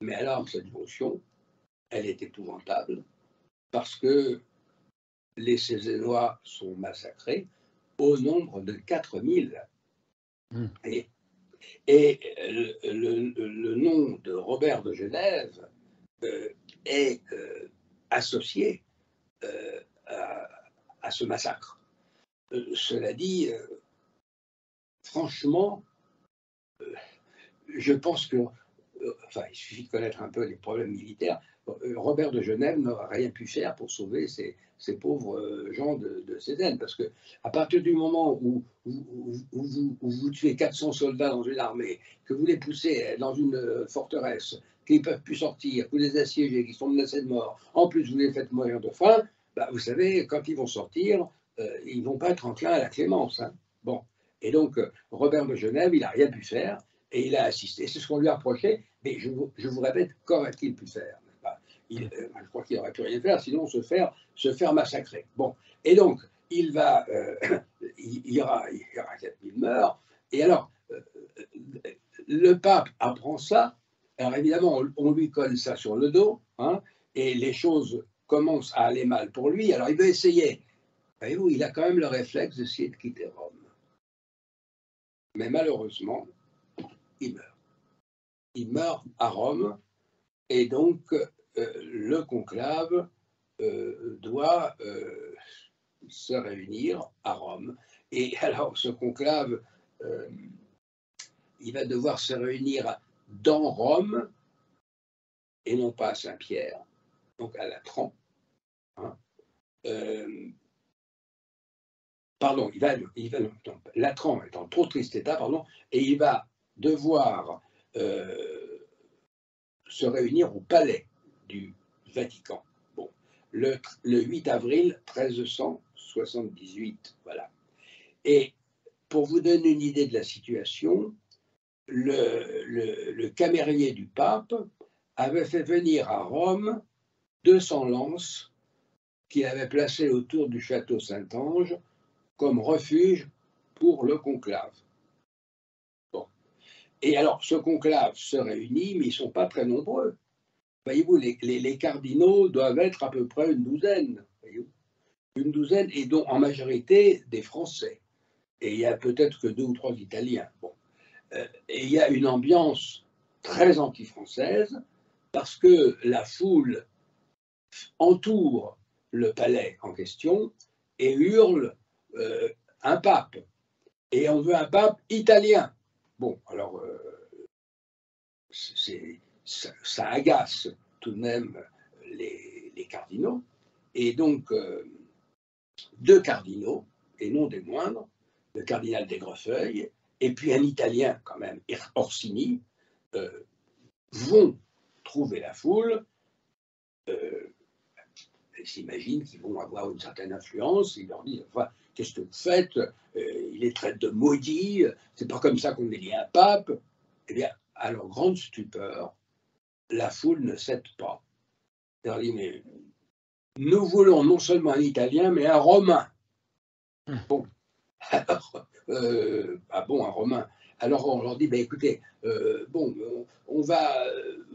Mais alors, cette jonction, elle est épouvantable, parce que les Cézannois sont massacrés au nombre de 4000. Et le nom de Robert de Genève est associé à ce massacre. Cela dit, franchement, je pense que, il suffit de connaître un peu les problèmes militaires. Robert de Genève n'aurait rien pu faire pour sauver ces pauvres gens de Cézanne, parce que à partir du moment où vous tuez 400 soldats dans une armée, que vous les poussez dans une forteresse, qu'ils ne peuvent plus sortir, que vous les assiégez, qu'ils sont menacés de mort, en plus vous les faites mourir de faim, vous savez, quand ils vont sortir, ils ne vont pas être enclins à la clémence, hein. Bon. Et donc, Robert de Genève, il n'a rien pu faire, et il a assisté. C'est ce qu'on lui a reproché, mais je vous répète, qu'aurait-il pu faire? Je crois qu'il n'aurait pu rien faire, sinon se faire massacrer. Bon, et donc, il y aura 4000 morts, et alors, le pape apprend ça, alors évidemment, on lui colle ça sur le dos, hein, et les choses commencent à aller mal pour lui, alors il veut essayer. Voyez-vous, il a quand même le réflexe d'essayer de quitter Rome. Mais malheureusement, il meurt. Il meurt à Rome, et donc le conclave doit se réunir à Rome. Et alors, ce conclave, il va devoir se réunir dans Rome, et non pas à Saint-Pierre, donc à Latran. Hein. Pardon, Latran est en trop triste état, pardon, et il va devoir se réunir au palais du Vatican. Bon, le 8 avril 1378, voilà. Et pour vous donner une idée de la situation, le camérier du pape avait fait venir à Rome 200 lances qu'il avait placées autour du château Saint-Ange comme refuge pour le conclave. Bon. Et alors, ce conclave se réunit, mais ils ne sont pas très nombreux. Voyez-vous, les cardinaux doivent être à peu près une douzaine. Une douzaine, et dont en majorité des Français. Et il y a peut-être que 2 ou 3 Italiens. Bon. Et il y a une ambiance très anti-française, parce que la foule entoure le palais en question et hurle un pape. Et on veut un pape italien. Bon, alors, ça agace tout de même les cardinaux. Et donc, 2 cardinaux, et non des moindres, le cardinal d'Aigrefeuille, et puis un Italien quand même, Orsini, vont trouver la foule. Ils s'imaginent qu'ils vont avoir une certaine influence. Ils leur disent, enfin, qu'est-ce que vous faites? Il les traite de maudits, c'est pas comme ça qu'on élit un pape. Eh bien, à leur grande stupeur, la foule ne cède pas. Ils leur disent, mais nous voulons non seulement un Italien, mais un Romain. Bon, Alors, ah bon, un Romain. Alors on leur dit, ben, écoutez, bon, on va,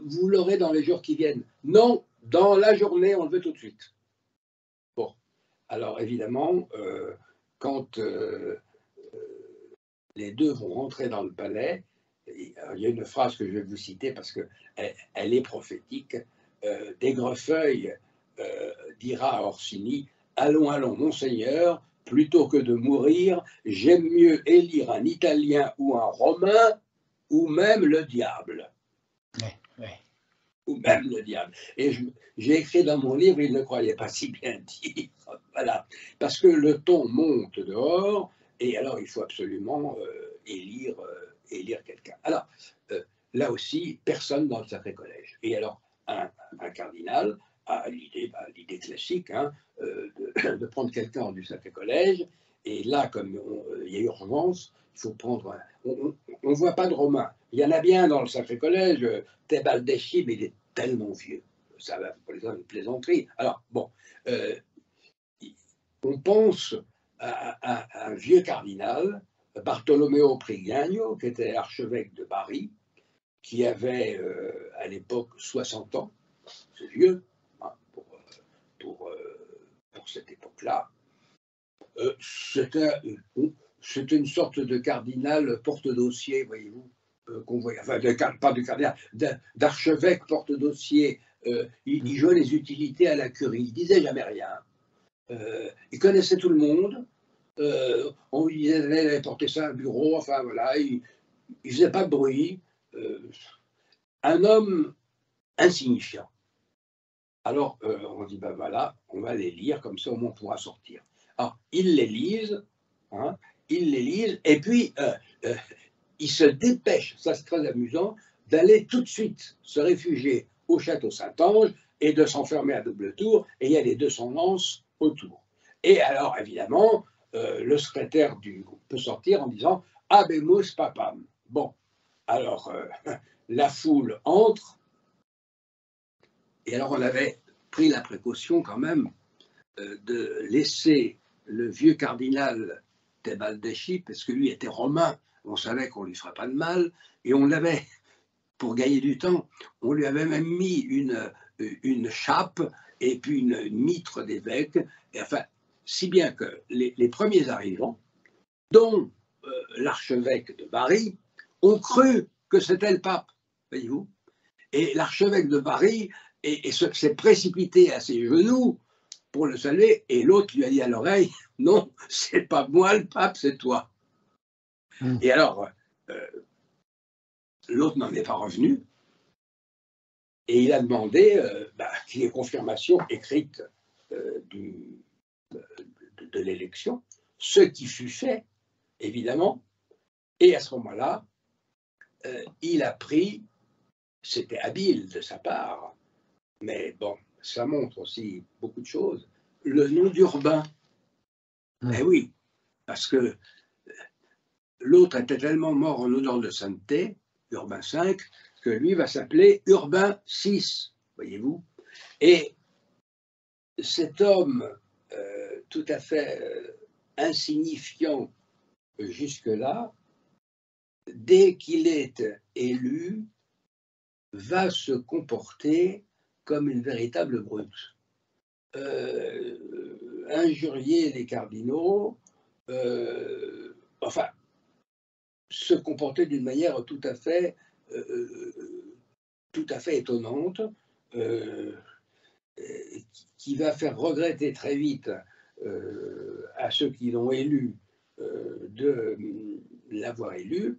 vous l'aurez dans les jours qui viennent. Non, dans la journée, on le veut tout de suite. Bon, alors évidemment, quand les deux vont rentrer dans le palais, il y a une phrase que je vais vous citer parce qu'elle est prophétique. D'Aigrefeuille dira à Orsini, allons, allons, monseigneur, plutôt que de mourir, j'aime mieux élire un Italien ou un Romain, ou même le diable. Ouais, ouais. Ou même le diable. Et j'ai écrit dans mon livre, il ne croyait pas si bien dire. Voilà. Parce que le ton monte dehors, et alors il faut absolument élire quelqu'un. Alors, là aussi, personne dans le Sacré Collège. Et alors, un cardinal a l'idée classique, hein, de prendre quelqu'un du Sacré Collège, et là, comme il y a urgence, il faut prendre on ne voit pas de Romain. Il y en a bien dans le Sacré Collège, Tebaldeschi, mais il est tellement vieux. Ça va, pour exemple, une plaisanterie. Alors, bon, on pense à un vieux cardinal, Bartolomeo Prigagno, qui était archevêque de Bari, qui avait à l'époque 60 ans. C'est vieux, hein, pour cette époque-là. C'était une sorte de cardinal porte-dossier, voyez-vous, qu'on voyait, enfin, pas de cardinal, d'archevêque porte-dossier. Il jouait les utilités à la curie, il disait jamais rien. Il connaissait tout le monde. On lui disait d'aller porter ça à un bureau, enfin voilà, il faisait pas de bruit. Un homme insignifiant. Alors, on dit, ben voilà, on va les lire, comme ça au moins on pourra sortir. Alors, ils les lisent, hein, et puis ils se dépêchent, ça c'est très amusant, d'aller tout de suite se réfugier au château Saint-Ange et de s'enfermer à double tour, et il y a les 200 lances autour. Et alors, évidemment, le secrétaire du groupe peut sortir en disant « Habemus papam ». Bon, alors, la foule entre, et alors on avait pris la précaution quand même de laisser le vieux cardinal Tebaldeschi, parce que lui était romain, on savait qu'on ne lui ferait pas de mal, et on l'avait, pour gagner du temps, on lui avait même mis une chape et puis une mitre d'évêque, et enfin, si bien que les premiers arrivants, dont l'archevêque de Bari, ont cru que c'était le pape, voyez-vous. Et l'archevêque de Bari s'est précipité à ses genoux pour le saluer, et l'autre lui a dit à l'oreille, non, c'est pas moi le pape, c'est toi. Et alors, l'autre n'en est pas revenu, et il a demandé qu'il y ait confirmation écrite de l'élection, ce qui fut fait, évidemment, et à ce moment-là, il a pris, c'était habile de sa part, mais bon, ça montre aussi beaucoup de choses, le nom d'Urbain. Eh oui, parce que l'autre était tellement mort en honneur de sainteté, Urbain V, que lui va s'appeler Urbain VI, voyez-vous. Et cet homme tout à fait insignifiant jusque-là, dès qu'il est élu, va se comporter comme une véritable brute. Injurier les cardinaux, enfin, se comporter d'une manière tout à fait étonnante, qui va faire regretter très vite à ceux qui l'ont élu de l'avoir élu.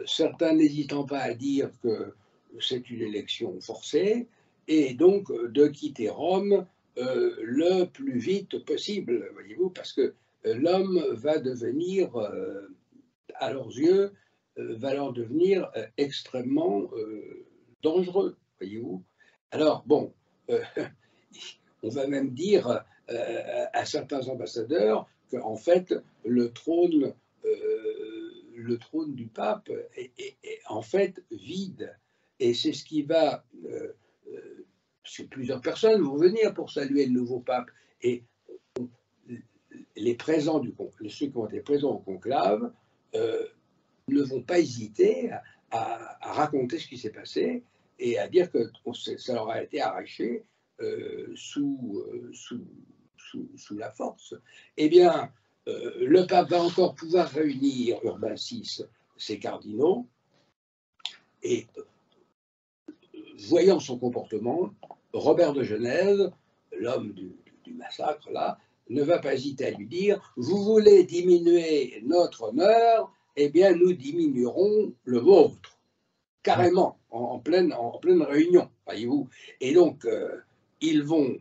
Certains n'hésitant pas à dire que c'est une élection forcée, et donc de quitter Rome le plus vite possible, voyez-vous, parce que l'homme va devenir, à leurs yeux, va leur devenir extrêmement dangereux, voyez-vous. Alors, bon, on va même dire à certains ambassadeurs qu'en fait, le trône du pape est en fait vide. Et c'est ce qui va, parce que plusieurs personnes vont venir pour saluer le nouveau pape. Et les présents ceux qui ont été présents au conclave ne vont pas hésiter à raconter ce qui s'est passé et à dire que ça leur a été arraché sous la force. Eh bien, le pape va encore pouvoir réunir Urbain VI, ses cardinaux, et voyant son comportement, Robert de Genève, l'homme du massacre, là, ne va pas hésiter à lui dire « Vous voulez diminuer notre honneur, eh bien nous diminuerons le vôtre. » Carrément, en pleine réunion, voyez-vous. Et donc, ils vont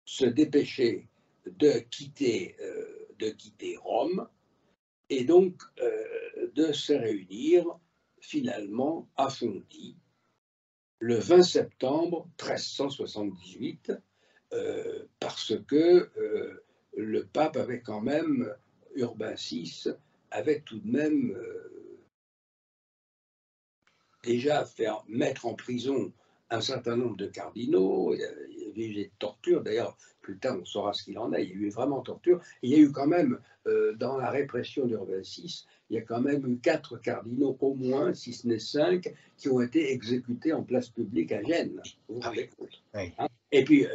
se dépêcher de quitter Rome et donc de se réunir finalement à Fondi le 20 septembre 1378, parce que le pape avait quand même, Urbain VI, avait tout de même déjà fait mettre en prison un certain nombre de cardinaux. Il y avait eu des tortures, d'ailleurs, plus tard on saura ce qu'il en est, il y a eu vraiment torture. Il y a eu quand même, dans la répression d'Urbain VI, il y a quand même eu 4 cardinaux au moins, si ce n'est 5, qui ont été exécutés en place publique à Gênes. Vous vous rendez compte, hein? Et puis,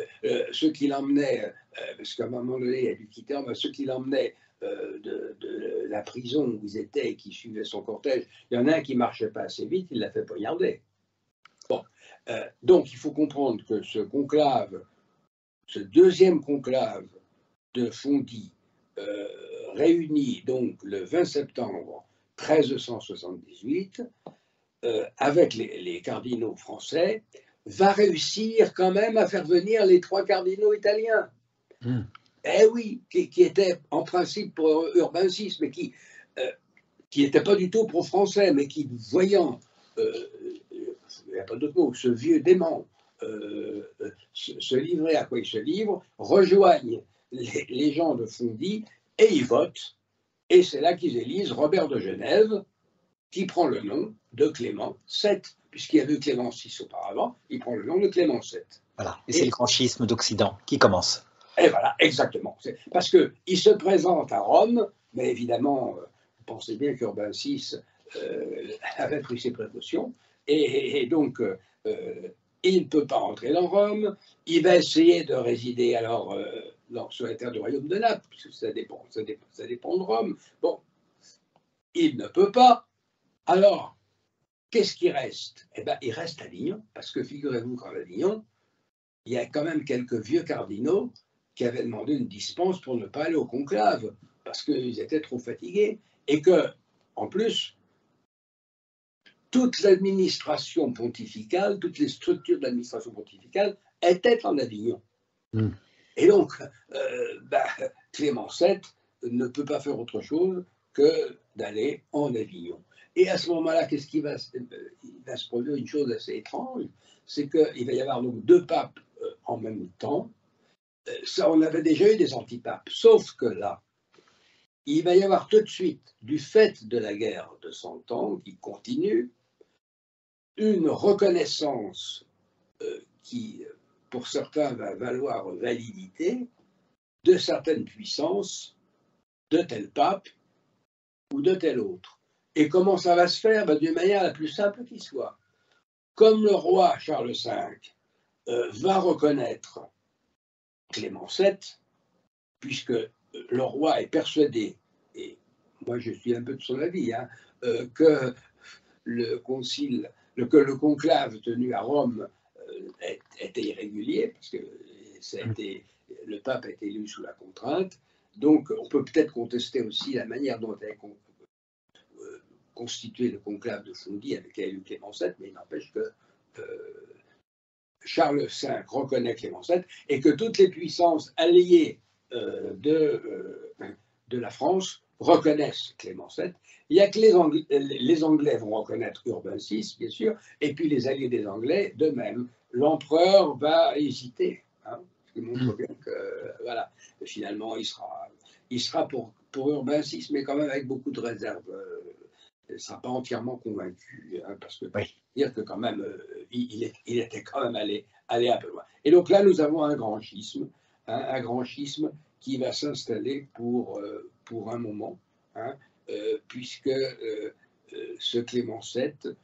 ceux qui l'emmenaient, parce qu'à un moment donné, il a dû quitter, mais ceux qui l'emmenaient de la prison où ils étaient et qui suivaient son cortège, il y en a un qui ne marchait pas assez vite, il l'a fait poignarder. Bon. Donc, il faut comprendre que ce conclave, ce deuxième conclave de Fondi, réuni donc le 20 septembre 1378, avec les cardinaux français, va réussir quand même à faire venir les 3 cardinaux italiens. Eh oui, qui étaient en principe pour Urbain VI, mais qui n'étaient pas du tout pro-français, mais qui, voyant, il n'y a pas d'autre mot, ce vieux démon se livrer à quoi il se livre, rejoignent les gens de Fondi et ils votent. Et c'est là qu'ils élisent Robert de Genève, qui prend le nom de Clément VII, puisqu'il y avait Clément VI auparavant, il prend le nom de Clément VII. Voilà, et c'est le grand schisme d'Occident qui commence. Et voilà, exactement. Parce qu'il se présente à Rome, mais évidemment, vous pensez bien qu'Urbain VI avait pris ses précautions, et donc il ne peut pas entrer dans Rome, il va essayer de résider alors sur la terre du royaume de Naples, puisque ça dépend de Rome. Bon, il ne peut pas. Alors, qu'est-ce qui reste? Eh bien, il reste Avignon, parce que figurez-vous qu'en Avignon, il y a quand même quelques vieux cardinaux qui avaient demandé une dispense pour ne pas aller au conclave, parce qu'ils étaient trop fatigués, et que, en plus, toute l'administration pontificale, toutes les structures de l'administration pontificale étaient en Avignon. Et donc, Clément VII ne peut pas faire autre chose que d'aller en Avignon. Et à ce moment-là, qu'est-ce qui va se produire? Une chose assez étrange, c'est qu'il va y avoir donc 2 papes en même temps. Ça, on avait déjà eu des antipapes, sauf que là, il va y avoir tout de suite, du fait de la guerre de 100 ans qui continue, une reconnaissance qui, pour certains, va valoir validité de certaines puissances de tel pape ou de tel autre. Et comment ça va se faire? D'une manière la plus simple qui soit. Comme le roi Charles V va reconnaître Clément VII, puisque le roi est persuadé, et moi je suis un peu de son avis, que le conclave tenu à Rome était irrégulier, parce que le pape a été élu sous la contrainte. Donc on peut peut-être contester aussi la manière dont a été constitué le conclave de Fondi avec élu Clément VII, mais il n'empêche que Charles V reconnaît Clément VII et que toutes les puissances alliées de la France reconnaissent Clément VII. Il n'y a que les Anglais vont reconnaître Urbain VI, bien sûr, et puis les alliés des Anglais, de même. L'empereur va hésiter, ce qui montre bien que, voilà, finalement, il sera pour Urbain VI, mais quand même avec beaucoup de réserve. Il ne sera pas entièrement convaincu, parce que dire que quand même, il était quand même allé un peu loin. Et donc là, nous avons un grand schisme qui va s'installer pour un moment, hein, puisque ce Clément VII,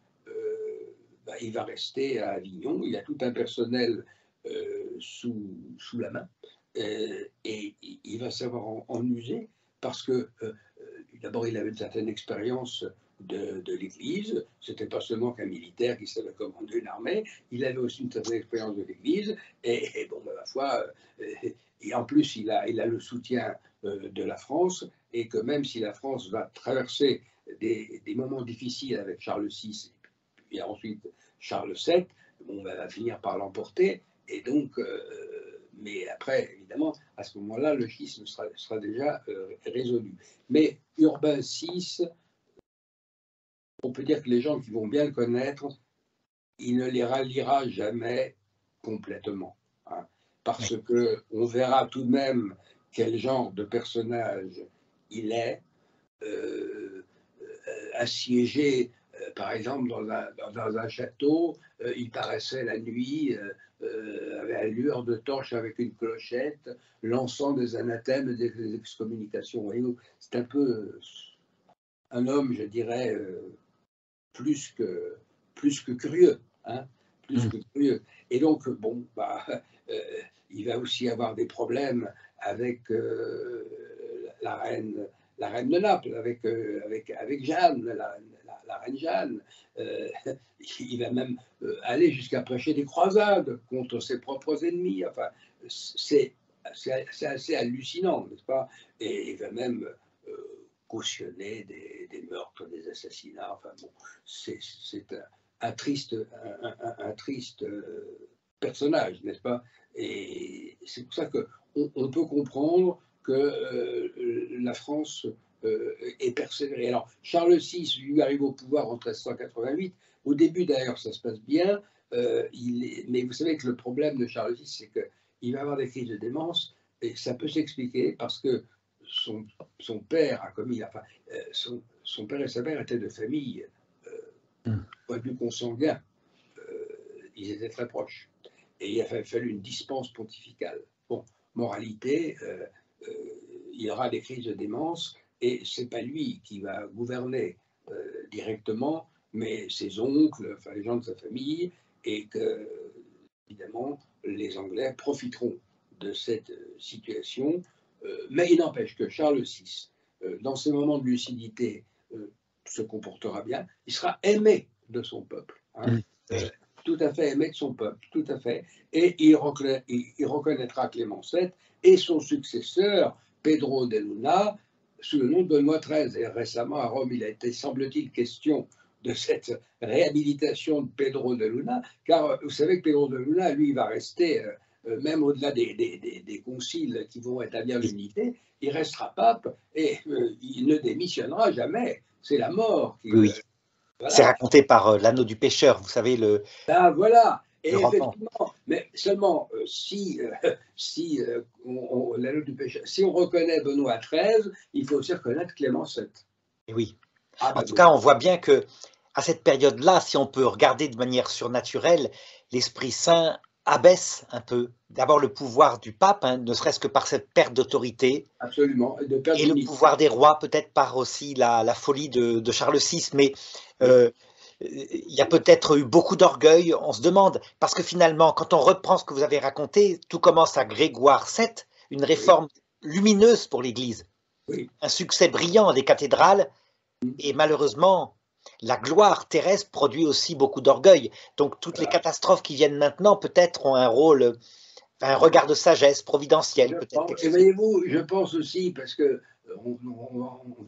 il va rester à Avignon. Il a tout un personnel sous la main, et il va savoir en user, parce que d'abord il avait une certaine expérience de l'Église. C'était pas seulement qu'un militaire qui savait commander une armée, il avait aussi une certaine expérience de l'Église, et bon, ma foi, et en plus il a le soutien de la France, et que même si la France va traverser des moments difficiles avec Charles VI et ensuite Charles VII, bon, elle va finir par l'emporter, et donc, mais après, évidemment, à ce moment-là, le schisme sera déjà résolu. Mais Urbain VI, on peut dire que les gens qui vont bien le connaître, il ne les ralliera jamais complètement, hein, parce qu'on verra tout de même quel genre de personnage il est, assiégé, par exemple, dans un château, il paraissait la nuit, avec la lueur de torche avec une clochette, lançant des anathèmes, des excommunications. C'est un peu un homme, je dirais, plus que curieux, hein, plus que curieux. Et donc, bon, il va aussi avoir des problèmes avec la reine de Naples, avec Jeanne, la reine Jeanne. Il va même aller jusqu'à prêcher des croisades contre ses propres ennemis. Enfin, c'est assez hallucinant, n'est-ce pas? Et il va même cautionner des meurtres, des assassinats. Enfin bon, c'est un triste personnage, n'est-ce pas? Et c'est pour ça qu'on peut comprendre que la France est persévérée. Alors, Charles VI lui arrive au pouvoir en 1388. Au début, d'ailleurs, ça se passe bien. Mais vous savez que le problème de Charles VI, c'est qu'il va avoir des crises de démence, et ça peut s'expliquer parce que son père a commis, enfin, son père et sa mère étaient de famille, point de vue consanguin, ils étaient très proches. Et il a fallu une dispense pontificale. Bon, moralité, il aura des crises de démence, et c'est pas lui qui va gouverner directement, mais ses oncles, enfin les gens de sa famille, et que, évidemment, les Anglais profiteront de cette situation. Mais il n'empêche que Charles VI, dans ces moments de lucidité, se comportera bien. Il sera aimé de son peuple, hein, tout à fait aimé de son peuple, tout à fait. Et il reconnaîtra Clément VII et son successeur, Pedro de Luna, sous le nom de Benoît XIII. Et récemment, à Rome, il a été, semble-t-il, question de cette réhabilitation de Pedro de Luna, car vous savez que Pedro de Luna, lui, il va rester, même au-delà des conciles qui vont établir l'unité, il restera pape, et il ne démissionnera jamais. C'est la mort qui... Oui. Voilà. C'est raconté par l'Anneau du pêcheur, vous savez, ben voilà. Et effectivement, mais seulement si l'Anneau du pêcheur, si on reconnaît Benoît XIII, il faut aussi reconnaître Clément VII. Et oui. En tout cas, on voit bien que à cette période-là, si on peut regarder de manière surnaturelle, l'Esprit Saint abaisse un peu d'abord le pouvoir du pape, hein, ne serait-ce que par cette perte d'autorité. Absolument. Et le pouvoir des rois, peut-être par aussi la folie de Charles VI. Mais il y a peut-être eu beaucoup d'orgueil, on se demande, parce que finalement, quand on reprend ce que vous avez raconté, tout commence à Grégoire VII, une réforme lumineuse pour l'Église, un succès brillant des cathédrales, et malheureusement, la gloire terrestre produit aussi beaucoup d'orgueil. Donc toutes les catastrophes qui viennent maintenant, peut-être, ont un rôle, un regard de sagesse providentielle. Et voyez-vous, je pense aussi, parce que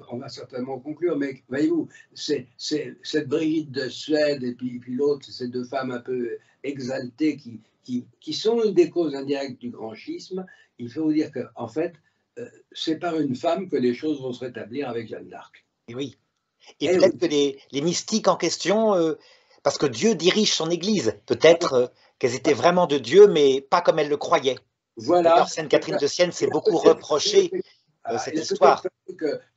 on va certainement conclure, mais voyez-vous, c'est cette Brigitte de Suède et puis l'autre, ces deux femmes un peu exaltées qui sont une des causes indirectes du grand schisme. Il faut vous dire qu'en fait, c'est par une femme que les choses vont se rétablir avec Jeanne d'Arc. Et oui. Et peut-être que les mystiques en question, parce que Dieu dirige son Église, peut-être qu'elles étaient vraiment de Dieu, mais pas comme elles le croyaient. Voilà. D'ailleurs, Sainte Catherine de Sienne s'est beaucoup reproché cette histoire.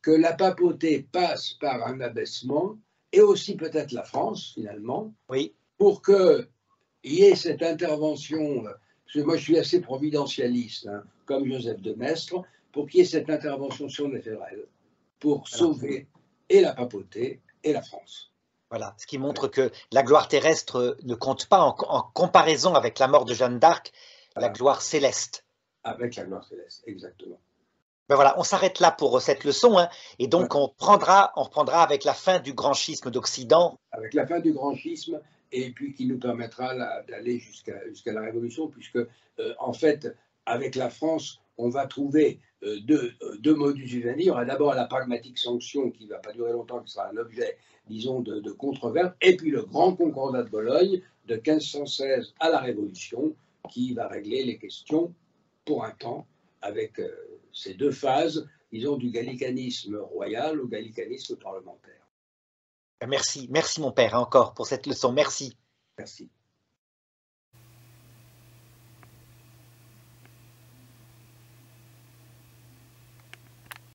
Que la papauté passe par un abaissement, et aussi peut-être la France, finalement, pour qu'il y ait cette intervention. Parce que moi, je suis assez providentialiste, hein, comme Joseph de Maistre, pour qu'il y ait cette intervention surnaturelle pour sauver et la papauté et la France. Voilà, ce qui montre que la gloire terrestre ne compte pas en comparaison avec la mort de Jeanne d'Arc, la gloire céleste. Avec la gloire céleste, exactement. Ben voilà, on s'arrête là pour cette leçon, hein, et donc on reprendra avec la fin du grand schisme d'Occident. Avec la fin du grand schisme, et puis qui nous permettra d'aller jusqu'à la Révolution, puisque en fait, avec la France, on va trouver deux modus vivendi. Il y aura d'abord la pragmatique sanction qui ne va pas durer longtemps, qui sera un objet, disons, de controverse, et puis le grand concordat de Bologne de 1516 à la Révolution, qui va régler les questions pour un temps avec ces deux phases, disons, du gallicanisme royal au gallicanisme parlementaire. Merci mon père, encore pour cette leçon, merci. Merci.